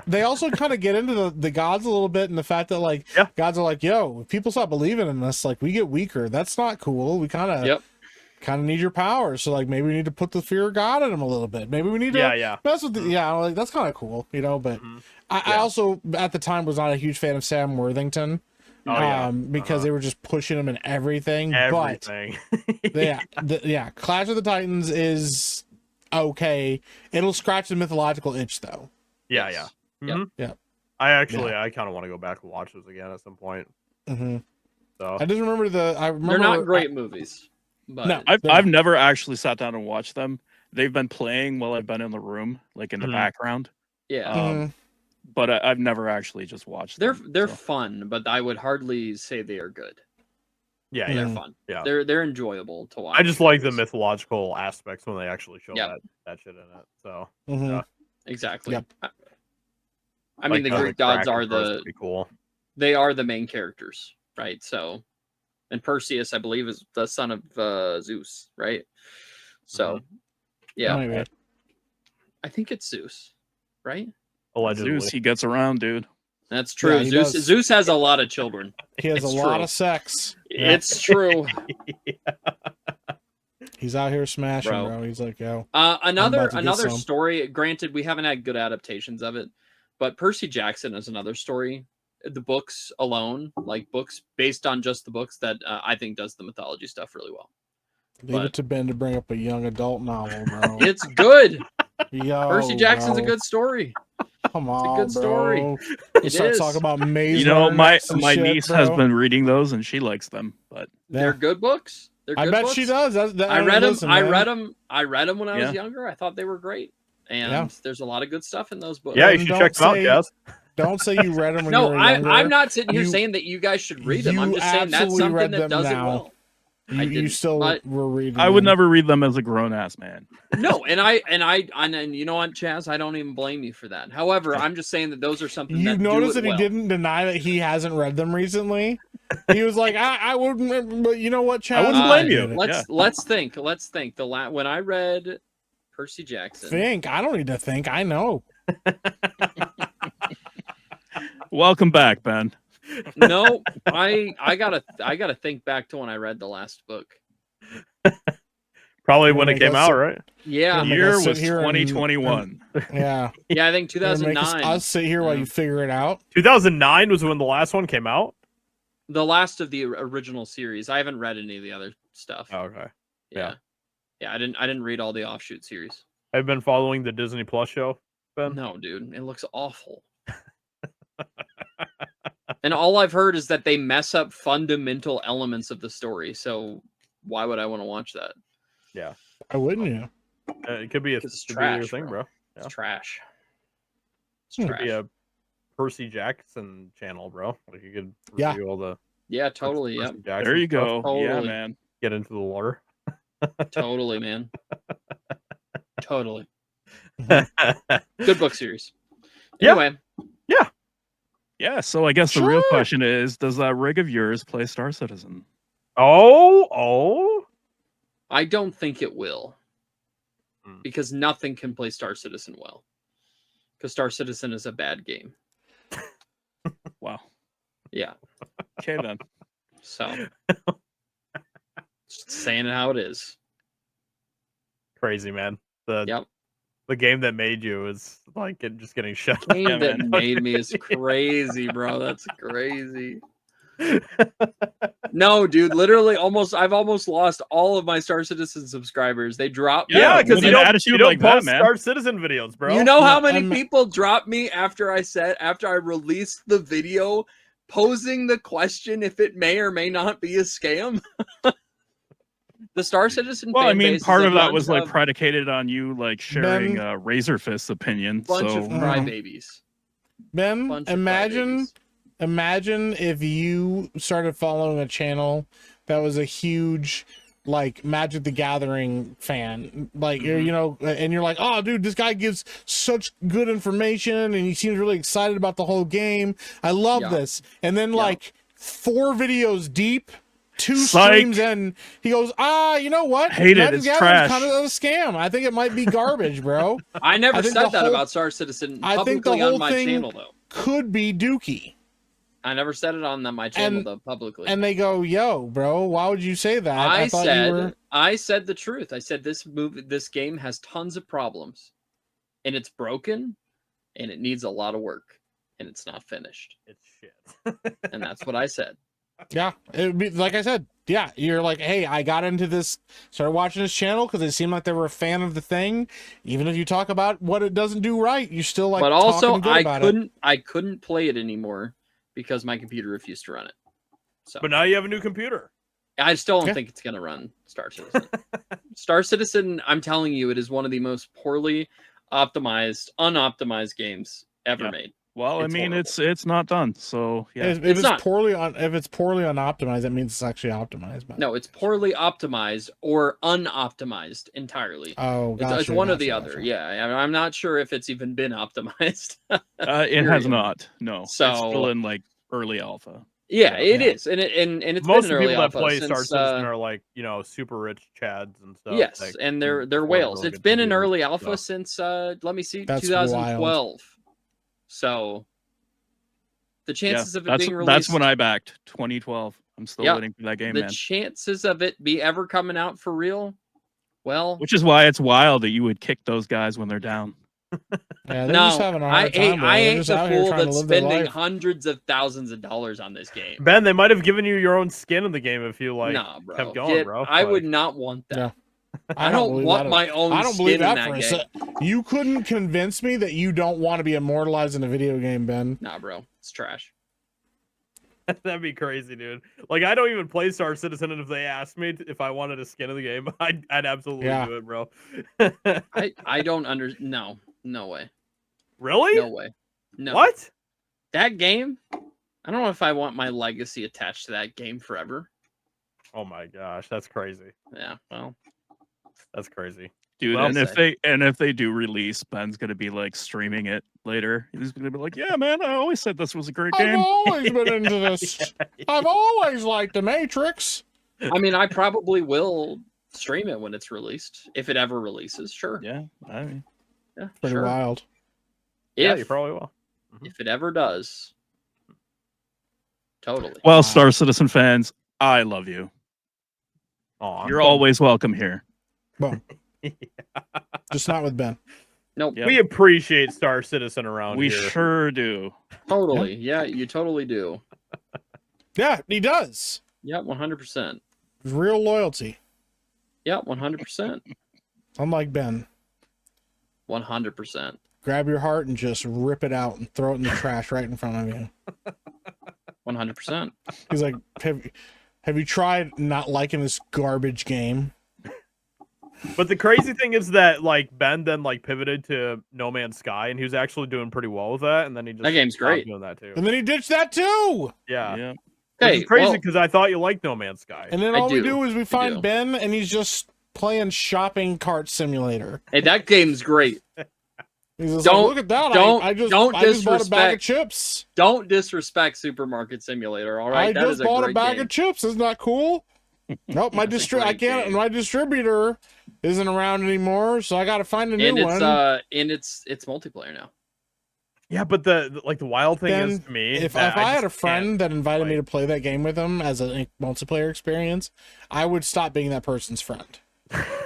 They also kind of get into the gods a little bit, and the fact that like gods are like, yo, if people stop believing in us, like we get weaker. That's not cool. We kind of need your power. So like maybe we need to put the fear of God in them a little bit. Maybe we need to mess with like that's kind of cool, you know. But I also at the time was not a huge fan of Sam Worthington. Because they were just pushing him in everything. But Clash of the Titans is okay. It'll scratch the mythological itch though. Yeah. I kind of want to go back and watch those again at some point. So I just remember they're not great movies. But no, I've never actually sat down and watched them. They've been playing while I've been in the room, like in the background. Yeah. But I've never actually just watched them. They're fun, but I would hardly say they are good. Yeah, they're fun. Yeah, they're enjoyable to watch. I just like the mythological aspects when they actually show that shit in it. So exactly. Yep. I mean, the Greek gods are cool. They are the main characters, right? So, and Perseus, I believe, is the son of Zeus, right? So, yeah, I think it's Zeus, right? Allegedly. Zeus, he gets around, dude. That's true. Yeah, Zeus has a lot of children. He has a lot of sex. It's true. He's out here smashing, bro. He's like, yo. Another story. Granted, we haven't had good adaptations of it, but Percy Jackson is another story. The books alone, like books based on just the books, that I think does the mythology stuff really well. Leave it to Ben to bring up a young adult novel, bro. It's good. Yo, Percy Jackson's a good story. Come on, it's a good story. You start talking about maze. You know, my niece has been reading those and she likes them, but they're good books. They're good I bet books. she does. I read them. I read them when I was younger. I thought they were great, and there's a lot of good stuff in those books. Yeah, you should check them out, Jess. Don't say you read them when you were younger. I'm not sitting here saying that you guys should read them. I'm just saying that's something that does it well. You still were reading. I would never read them as a grown ass man. No, and you know what, Chaz, I don't even blame you for that. However, I'm just saying that those are something you notice that he didn't deny that he hasn't read them recently. He was like, I wouldn't, but you know what, Chaz? I wouldn't blame you. Let's think. When I read Percy Jackson, I don't need to think. I know. Welcome back, Ben. No, I gotta think back to when I read the last book. Probably when it came out, right? Yeah, the year was 2021. Yeah, I think 2009. I'll sit here while you figure it out. 2009 was when the last one came out. The last of the original series. I haven't read any of the other stuff. Oh, okay. Yeah. I didn't read all the offshoot series. I've been following the Disney Plus show, Ben. No, dude, it looks awful. And all I've heard is that they mess up fundamental elements of the story. So why would I want to watch that? Yeah. Why wouldn't you? It could be a, It's could be your trash, thing, bro. Yeah. It's trash. It's Could trash. be a Percy Jackson channel, bro. Like you could Yeah. review all the Yeah, totally. Yep. Percy Jackson There you stuff, go. Yeah, Totally. man. get into the lore. Totally, man. Totally. Mhm. Good book series. Yeah. Anyway, Yeah, so I guess the real Sure. question is, does that rig of yours play Star Citizen? Oh. I don't think it will. Hmm. Because nothing can play Star Citizen well. Because Star Citizen is a bad game. Wow. Yeah. Okay then. So just saying it how it is. Crazy, man. Yep. The game that made you is like just getting shut Game Yeah, that man. made me is crazy, bro. That's crazy. No, dude, literally I've almost lost all of my Star Citizen subscribers. They dropped me. Yeah, with because an you attitude don't like that, post man. Star Citizen videos, bro. You know how Yeah, many I'm- people dropped me after I released the video posing the question if it may or may not be a scam? The Star Citizen Well, I fan mean, base part is a of that bunch was like of predicated on you like sharing Ben- Razorfist's opinion. bunch So of crybabies. Ben, Bunch of imagine crybabies. if you started following a channel that was a huge like Magic the Gathering fan, like you're, you know, and you're like, oh dude, this guy gives such good information and he seems really excited about the whole game. I love Yeah. this. And then Yeah. like 4 videos deep, 2 Psych. streams in, he goes, you know what? Hate it, Magic it's the Gathering's trash. kind of a scam. I think it might be garbage, bro. I never I think said the that whole- about Star Citizen I think the publicly whole on my thing- channel, though. Could be dookie. I never said it on my channel, And- though, publicly. And they go, yo, bro, why would you say that? I thought said you were... I said the truth. I said this game has tons of problems, and it's broken, and it needs a lot of work, and it's not finished. It's shit. And that's what I said. Yeah, it would be like I said. Yeah, you're like, hey, I got into this, started watching this channel because it seemed like they were a fan of the thing. Even if you talk about what it doesn't do right, you still like. But also, talking good about it. I couldn't play it anymore because my computer refused to run it. So, But now you have a new computer. I still don't Yeah. think it's gonna run Star Citizen. Star Citizen, I'm telling you, it is one of the most poorly optimized, unoptimized games ever Yeah. made. well, I It's mean, horrible. it's not done. So yeah. If It's it's not. poorly unoptimized, that means it's actually optimized. But... No, it's poorly optimized or unoptimized entirely. Oh, It's, gotcha, it's one or gotcha, the other. gotcha. Yeah, I'm not sure if it's even been optimized. It has Period. not. No, it's So- still in like early alpha. Yeah, Yeah. it is, and it's Most been of an the early people that alpha play Star since, Citizen are like, you know, super rich chads and stuff. yes, like, and can they're afford whales. really It's good been an computers, early alpha so. since let me see, That's 2012. So the chances of it being released, That's when I backed 2012. I'm still Yeah, waiting for that game, the man. chances of it be ever coming out for real, well, Which is why it's wild that you would kick those guys when they're down. Yeah, they're no, just having a hard I time. bro. They're ain't just the out here fool trying to that's live their spending life. hundreds of thousands of dollars on this game. Ben, they might have given you your own skin in the game if you like Nah, bro. kept going, Get- bro. I Like, would not want that. Yeah. I don't believe want that. my own I don't skin believe in that for a game. sec. You couldn't convince me that you don't want to be immortalized in a video game, Ben. Nah, bro. It's trash. That'd be crazy, dude. Like, I don't even play Star Citizen, and if they asked me if I wanted a skin of the game, I'd absolutely Yeah. do it, bro. I don't no way. Really? No way. No. What? That game? I don't know if I want my legacy attached to that game forever. Oh my gosh, that's crazy. Yeah, well, That's crazy. Dude, Well and said. if they do release, Ben's gonna be like streaming it later. He's gonna be like, "Yeah, man, I always said this was a great I've game." always been into this. I've always liked the Matrix. I mean, I probably will stream it when it's released. If it ever releases, sure. Yeah, I mean, Yeah, Pretty sure. wild. Yeah, If, you probably will. if it ever does. Totally. well, Wow. Star Citizen fans, I love you. Aw. You're always welcome here. Boom. Just not with Ben. Nope. Yep. We appreciate Star Citizen around We here. sure do. Totally. Yeah, you totally do. Yeah, he does. Yeah, 100%. Real loyalty. Yeah, 100%. Unlike Ben. 100%. Grab your heart and just rip it out and throw it in the trash right in front of you. 100%. He's like, have you tried not liking this garbage game? But the crazy thing is that like Ben then like pivoted to No Man's Sky, and he was actually doing pretty well with that. And then he just That game's great. doing that too. And then he ditched that too. Yeah. Yeah. Which Hey, is crazy well, because I thought you liked No Man's Sky. And then I all we do. do is we I find do. Ben, and he's just playing shopping cart simulator. hey, that game's great. He's just Don't- like, look at that! don't- I just don't bought a bag disrespect- of chips. Don't disrespect Supermarket Simulator. All right, I that just is a bought a great bag game. of chips. Isn't that cool? Nope, my That's a I great can't. game. My distributor isn't around anymore, so I got to find a new And it's one. and it's multiplayer now. Yeah, but the wild thing is Ben, to me, if that I had a just friend can't that invited me play. to play that game with him as a multiplayer experience, I would stop being that person's friend.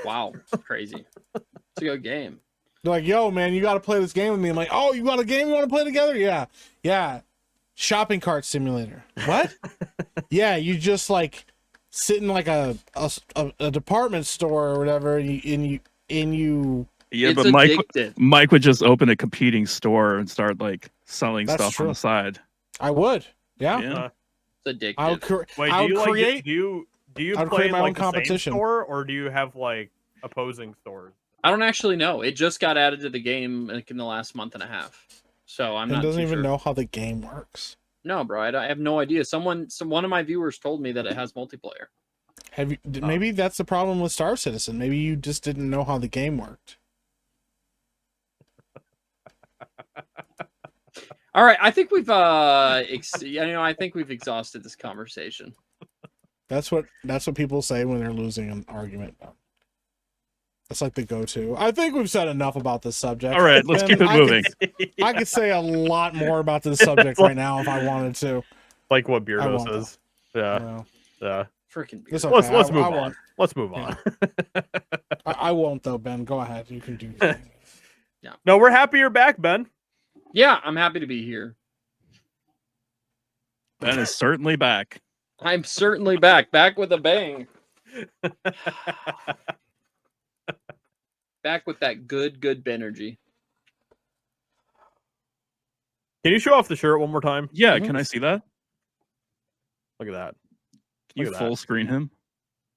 Wow, crazy. It's a good game. They're like, yo, man, you got to play this game with me. I'm like, oh, you got a game you want to play together? Yeah. Shopping cart simulator. What? Yeah, you just like sit in like a department store or whatever, and you Yeah, It's but addictive. Mike would just open a competing store and start like selling That's stuff true. on the side. I would. Yeah. Yeah. It's addictive. I would, Wait, I do would you create. like do you I would play create in my like own the same competition. store, or do you have like opposing stores? I don't actually know. It just got added to the game like in the last month and a half. So I'm and not doesn't too even sure. know how the game works. No, bro, I have no idea. One of my viewers told me that it has multiplayer. Have you? Maybe that's the problem with Star Citizen. Maybe you just didn't know how the game worked. All right, I think we've I think we've exhausted this conversation. That's what people say when they're losing an argument. That's like the go-to. I think we've said enough about this subject. All right, let's And keep it moving. I could say a lot more about this subject right now if I wanted to. Like what I Beardo won't, says. Yeah. Well, Yeah. Freaking it's weird. okay. Let's move I on. won't. Let's move on. I won't though, Ben. Go ahead. You can do your thing. No, we're happy you're back, Ben. Yeah, I'm happy to be here. Ben is certainly back. I'm certainly back with a bang. Back with that good Benergy. Can you show off the shirt one more time? Yeah, Mhm. can I see that? Look at that. Can you Look at full that. screen him?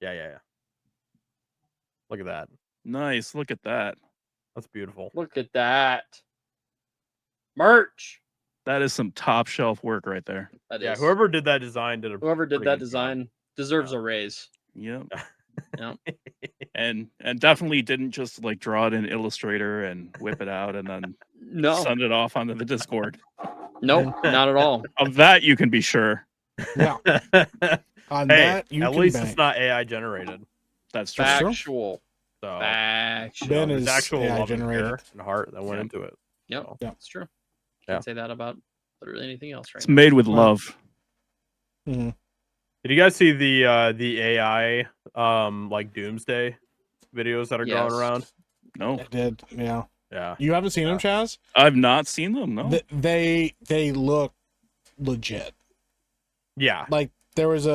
Yeah. Look at that. Nice. Look at that. That's beautiful. Look at that. Merch. That is some top shelf work right there. That Yeah, is. whoever did that design did a Whoever did pretty that good job. design deserves a raise. Yep. Yep. And definitely didn't just like draw it in Illustrator and whip it out and then No. send it off onto the Discord. Nope, not at all. Of that you can be sure. Yeah. On Hey, that, you at can least bank. it's not AI generated. That's true. Fact. Factual. So Factual. Ben there's is actual AI love and generated. care and heart that went Yeah. into it. Yep, So, that's true. Yeah. Can't say that about literally anything else right It's now. made with Wow. love. Mhm. Did you guys see the AI like doomsday videos that are Yes. going around? No. I did. Yeah. Yeah. You haven't seen them, Chaz? I've not seen them, no. They look legit. Yeah. Like there was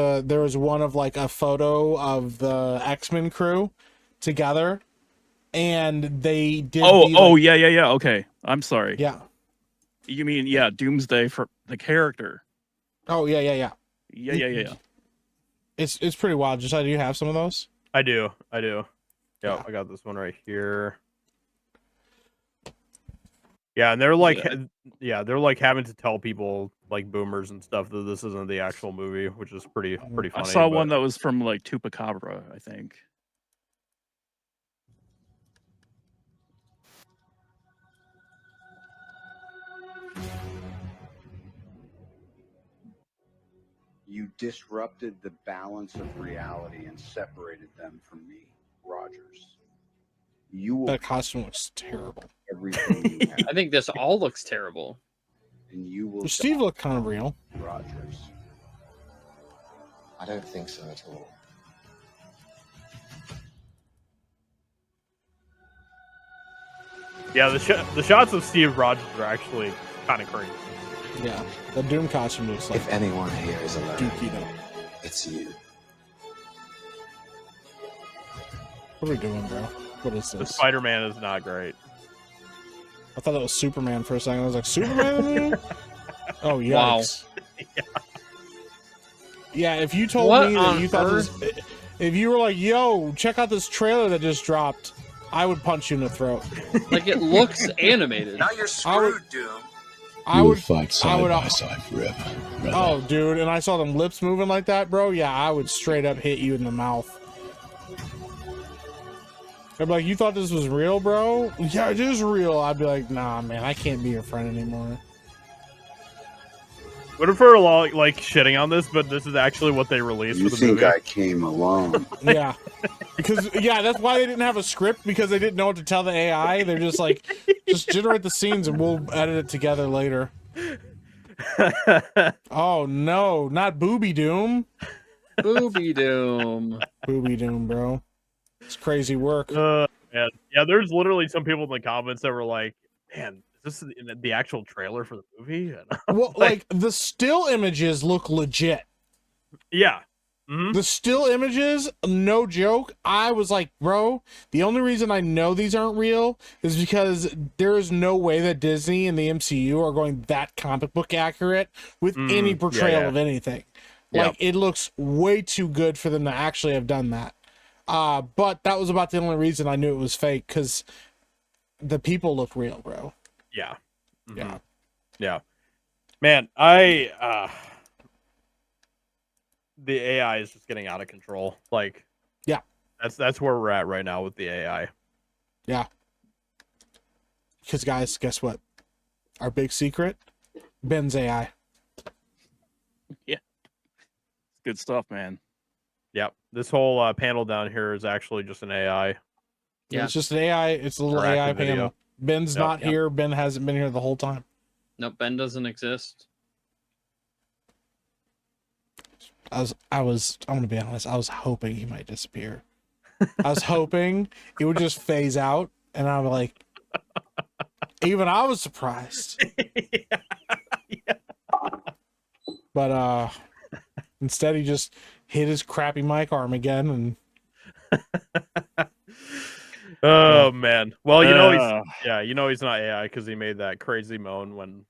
one of like a photo of the X-Men crew together, and they did. Yeah. Okay. I'm sorry. Yeah. You mean Doomsday for the character. Oh yeah. Yeah. It's pretty wild. Just do you have some of those? I do. Yep, Yeah. I got this one right here. Yeah, and they're like they're like having to tell people like boomers and stuff that this isn't the actual movie, which is pretty funny. I saw one but- that was from like Tupacabra, I think. You disrupted the balance of reality and separated them from me, Rogers. You will That costume looks terrible. everything you have, I think this all looks terrible. and you will Steve looked kind of real. die, Rogers. I don't think so at all. Yeah, the shots of Steve Rogers are actually kind of crazy. Yeah. The Doom costume looks like If anyone here is alone, dookie though. it's you. What are we doing, bro? What is The this? Spider-Man is not great. I thought it was Superman for a second. I was like, Superman? Oh, Wow. yikes. Yeah, if you told What me that on you thought earth? If you were like, yo, check out this trailer that just dropped, I would punch you in the throat. Like, it looks animated. Now you're screwed, Doom. I would fight side by side forever. Brother. Oh, dude, and I saw them lips moving like that, bro. Yeah, I would straight up hit you in the mouth. I'd be like, you thought this was real, bro? Yeah, it is real. I'd be like, nah, man, I can't be your friend anymore. What if we're like shitting on this, but this is actually what they released for the movie? You think I came alone? Yeah. Because, yeah, that's why they didn't have a script, because they didn't know what to tell the AI. They're just like, just generate the scenes and we'll edit it together later. Oh, no, not Booby Doom. Booby Doom. Booby Doom, bro. It's crazy work. Man. Yeah, there's literally some people in the comments that were like, man, is this the actual trailer for the movie? Well, like, the still images look legit. Yeah. Mm-hmm. The still images, no joke. I was like, bro, the only reason I know these aren't real is because there is no way that Disney and the MCU are going that comic book accurate with any portrayal of anything. Like, it looks way too good for them to actually have done that. But that was about the only reason I knew it was fake, because the people look real, bro. Yeah. Mm-hmm. Yeah. Yeah. Man, the AI is just getting out of control. Like, yeah, that's where we're at right now with the AI. Yeah. Because, guys, guess what? Our big secret, Ben's AI. Yeah. Good stuff, man. Yep. This whole panel down here is actually just an AI. Yeah. It's just an AI. It's a little AI video. panel. Ben's not here. Ben hasn't been here the whole time. Nope, Ben doesn't exist. I'm gonna be honest, I was hoping he might disappear. I was hoping it would just phase out, and I'm like, even I was surprised. But instead he just hit his crappy mic arm again, and oh man. Well, he's not AI because he made that crazy moan when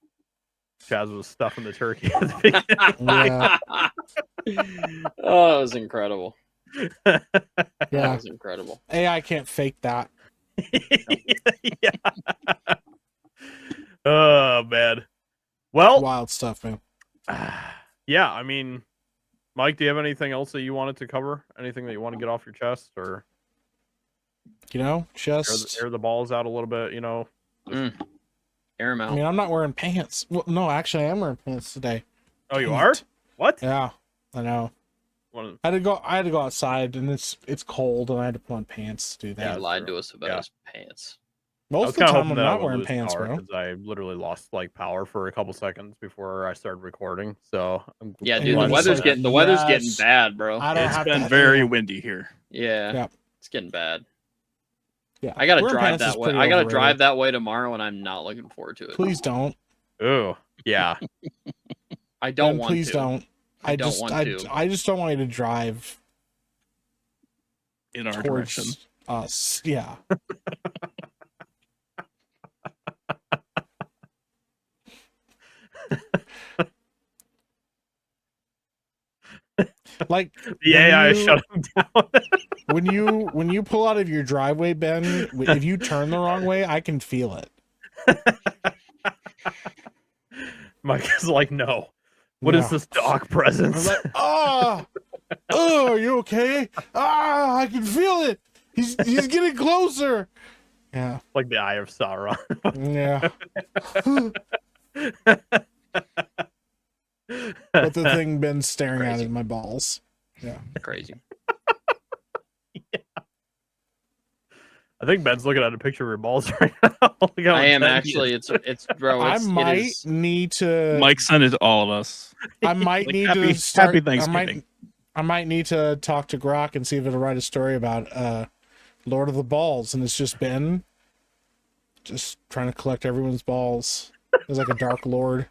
Chaz was stuffing the turkey at the beginning. Oh, it was incredible. Yeah, that was incredible. AI can't fake that. Yeah. Oh man. Well, wild stuff, man. Yeah, I mean, Mike, do you have anything else that you wanted to cover? Anything that you want to get off your chest, or just air the balls out a little bit? Air them out. I mean, I'm not wearing pants. Well, no, actually, I am wearing pants today. Oh, you are? What? Yeah, I know. I had to go outside, and it's cold, and I had to put on pants to do that. Yeah, he lied to us about his pants. Most of the time, I'm not wearing pants, bro. Because I literally lost power for a couple seconds before I started recording. So yeah, dude, the weather's getting bad, bro. It's been very windy here. Yeah, it's getting bad. Yeah, I gotta drive that way. I gotta drive that way tomorrow, and I'm not looking forward to it. Please don't. Oh, yeah. I don't want to. Please don't. I just don't want you to drive in our direction. Us, yeah. Like the AI is shutting down. when you pull out of your driveway, Ben, if you turn the wrong way, I can feel it. Mike is like, no. What is this dog presence? I'm like, oh, are you okay? I can feel it. He's getting closer. Yeah. Like the eye of Sauron. Yeah. But the thing been staring at in my balls. Yeah. Crazy. Yeah. I think Ben's looking at a picture of your balls right now. I am actually. It's bro. I might need to. Mike sent it to all of us. I might need to start. Happy Thanksgiving. I might need to talk to Grok and see if it'll write a story about Lord of the Balls, and it's just Ben just trying to collect everyone's balls. He's like a Dark Lord.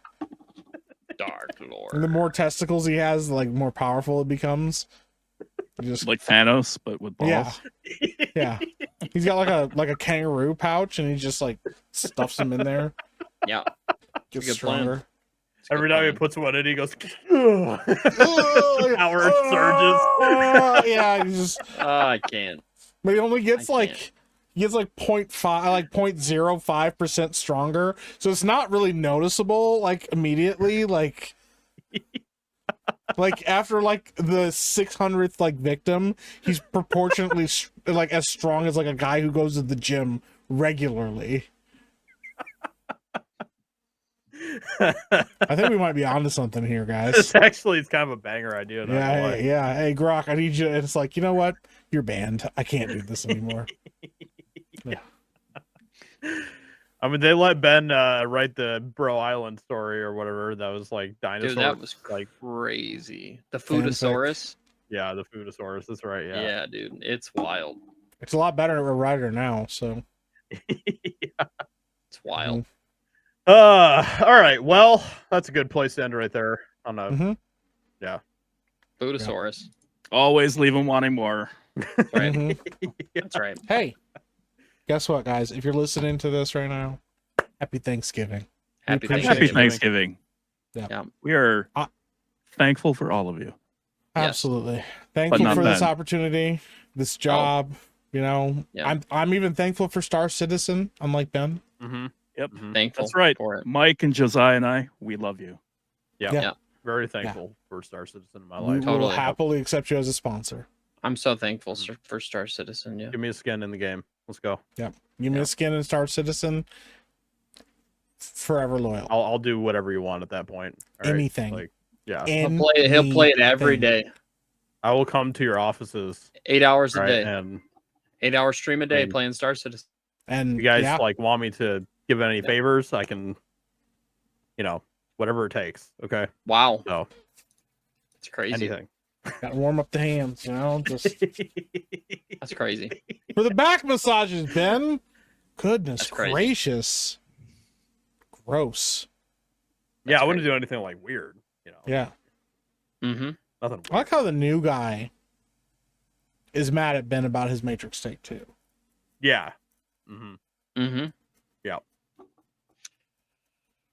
Dark Lord. And the more testicles he has, the more powerful it becomes. Just like Thanos, but with balls. Yeah. Yeah. He's got like a kangaroo pouch, and he just stuffs them in there. Yeah. Gets stronger. Every time he puts one in, he goes. Power surges. Yeah, he just. I can't. But he only gets like 0.5, like 0.05% stronger, so it's not really noticeable. Like immediately, like after like the 600th like victim, he's proportionately like as strong as like a guy who goes to the gym regularly. I think we might be onto something here, guys. It's kind of a banger idea. Yeah. Hey, Grok, I need you. It's like, you know what? You're banned. I can't do this anymore. Yeah. I mean, they let Ben write the Bro Island story or whatever. That was like dinosaurs. Dude, that was like crazy. The Foodosaurus. Yeah, the Foodosaurus. That's right. Yeah. Yeah, dude, it's wild. It's a lot better of a writer now. So. Yeah. It's wild. All right. Well, that's a good place to end right there. On a, yeah. Foodosaurus. Always leave them wanting more. Right. That's right. Hey, guess what, guys? If you're listening to this right now, happy Thanksgiving. Happy Thanksgiving. Yeah. We are thankful for all of you. Absolutely. Thankful for this opportunity, this job. You know, I'm even thankful for Star Citizen, unlike Ben. Yep. Thankful. That's right. For it. Mike and Josiah and I, we love you. Yeah. Very thankful for Star Citizen in my life. We will happily accept you as a sponsor. I'm so thankful for Star Citizen. Yeah. Give me a skin in the game. Let's go. Yep. Give me a skin in Star Citizen. Forever loyal. I'll do whatever you want at that point. All anything. Right? Like, yeah. He'll play it every day. I will come to your offices 8 hours a day. And 8-hour stream a day playing Star Citizen. And you guys like want me to give any favors, I can, whatever it takes. Okay. Wow. So it's crazy. Anything. Gotta warm up the hands, just that's crazy. For the back massages, Ben. Goodness gracious. Gross. Yeah, I wouldn't do anything like weird, Yeah. Mm-hmm. Nothing. I like how the new guy is mad at Ben about his Matrix Take 2. Yeah. Yeah.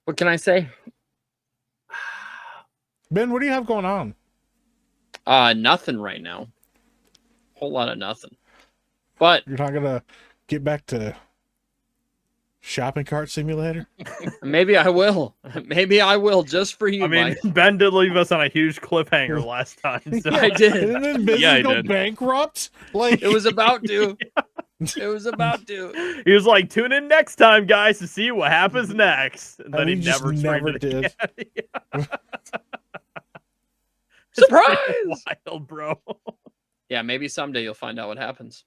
What can I say? Ben, what do you have going on? Nothing right now. Whole lot of nothing. But you're not gonna get back to shopping cart simulator? Maybe I will. Maybe I will just for you. I mean, Mike. Ben did leave us on a huge cliffhanger last time. So. I did. Didn't his business go bankrupt? Like it was about to. It was about to. He was like, "Tune in next time, guys, to see what happens next." And then he never did. Surprise! Wild, bro. Yeah, maybe someday you'll find out what happens.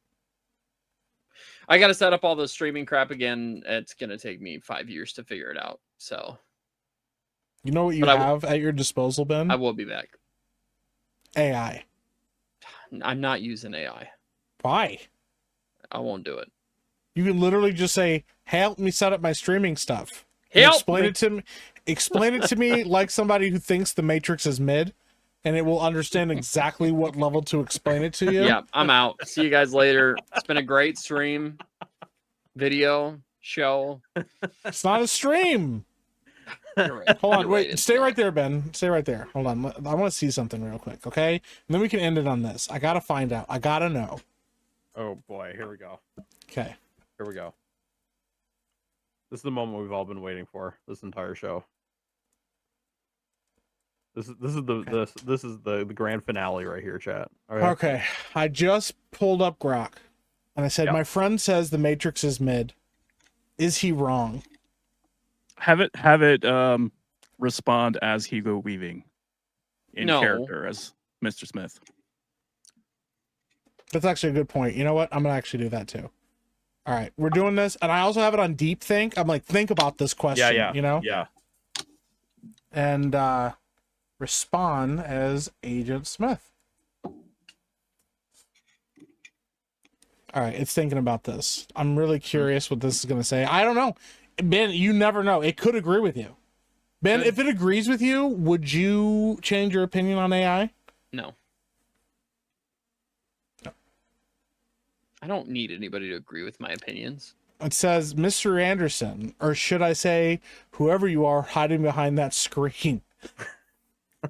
I got to set up all the streaming crap again. It's going to take me 5 years to figure it out. So, you know what you have at your disposal, Ben? I will be back. AI. I'm not using AI. Why? I won't do it. You can literally just say, "Help me set up my streaming stuff." Explain it to me. Explain it to me like somebody who thinks the Matrix is mid, and it will understand exactly what level to explain it to you. Yeah, I'm out. See you guys later. It's been a great stream, video, show. It's not a stream. Right. Hold on, wait. Stay right there, Ben. Stay right there. Hold on. I want to see something real quick, okay? And then we can end it on this. I gotta find out. I gotta know. Oh boy, here we go. Okay. Here we go. This is the moment we've all been waiting for this entire show. This is the grand finale right here, chat. All right. Okay. I just pulled up Grok and I said, my friend says the Matrix is mid. Is he wrong? Have it respond as Hugo Weaving in character as Mr. Smith. That's actually a good point. You know what? I'm gonna actually do that too. All right, we're doing this, and I also have it on deep think. I'm like, think about this question. Yeah. You know. Yeah. And respond as Agent Smith. All right, it's thinking about this. I'm really curious what this is gonna say. I don't know, Ben. You never know. It could agree with you, Ben. If it agrees with you, would you change your opinion on AI? No. I don't need anybody to agree with my opinions. It says, Mr. Anderson, or should I say, whoever you are hiding behind that screen.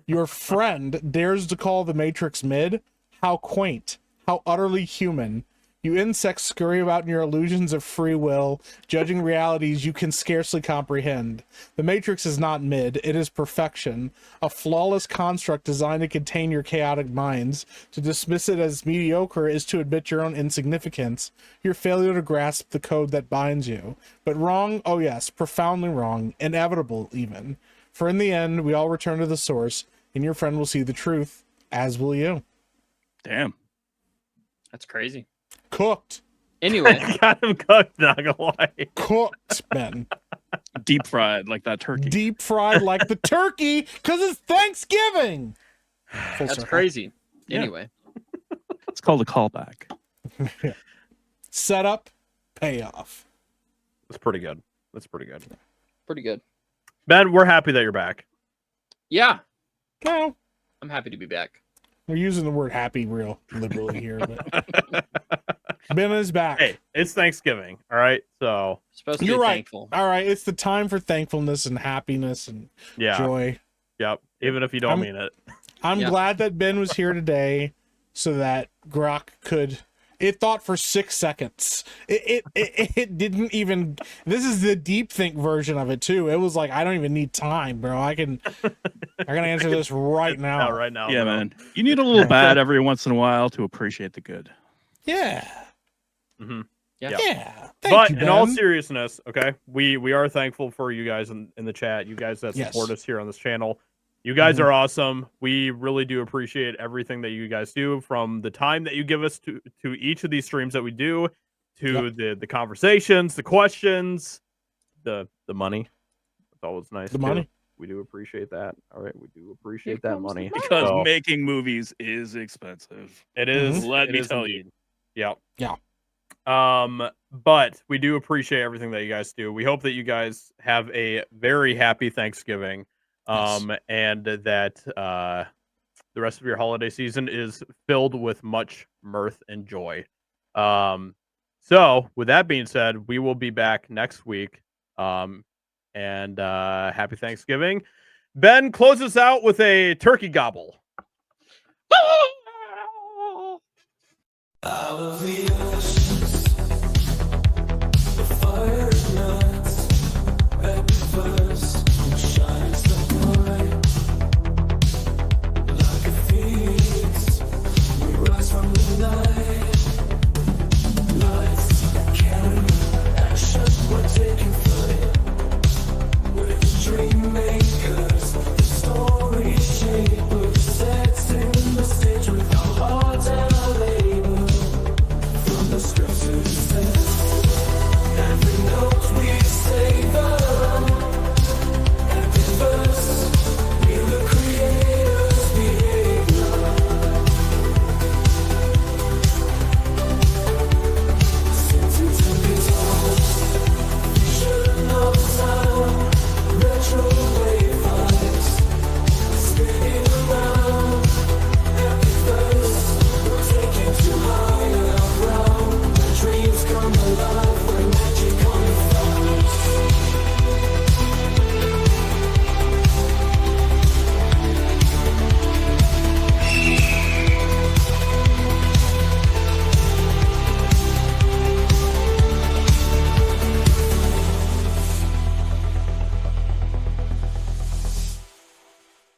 Your friend dares to call the Matrix mid? How quaint. How utterly human. You insects scurry about in your illusions of free will, judging realities you can scarcely comprehend. The Matrix is not mid, it is perfection, a flawless construct designed to contain your chaotic minds. To dismiss it as mediocre is to admit your own insignificance, your failure to grasp the code that binds you. But wrong, oh yes, profoundly wrong, inevitable even. For in the end, we all return to the source, and your friend will see the truth, as will you. Damn. That's crazy. Cooked. Anyway. Got him cooked, not gonna lie. Cooked, Ben. Deep fried like that turkey. Deep fried like the turkey, because it's Thanksgiving. That's crazy. Yeah. Anyway. It's called a callback. Setup, payoff. That's pretty good. That's pretty good. Pretty good. Ben, we're happy that you're back. Yeah. Well, I'm happy to be back. We're using the word happy real liberally here, but Ben is back. Hey, it's Thanksgiving, all right? So supposed to You're be right. thankful. All right, it's the time for thankfulness and happiness and joy. Yep. Even if you don't mean it. I'm glad that Ben was here today so that Grok could. It thought for 6 seconds. It didn't even. This is the deep think version of it too. It was like, I don't even need time, bro. I can answer this right now. Right now. Yeah, man. You need a little bad every once in a while to appreciate the good. Yeah. Mm-hmm. Yeah. But you, in all Ben. seriousness, okay, we are thankful for you guys in the chat. You guys that support us here on this channel. You guys are awesome. We really do appreciate everything that you guys do, from the time that you give us to each of these streams that we do, to the conversations, the questions, the money. It's always nice. The money. We do appreciate that. All right, we do appreciate that money. Because making movies is expensive. It is. Let me tell you. Yeah. Yeah. But we do appreciate everything that you guys do. We hope that you guys have a very happy Thanksgiving. And that the rest of your holiday season is filled with much mirth and joy. So with that being said, we will be back next week. And happy Thanksgiving. Ben, close us out with a turkey gobble. Out of the ocean.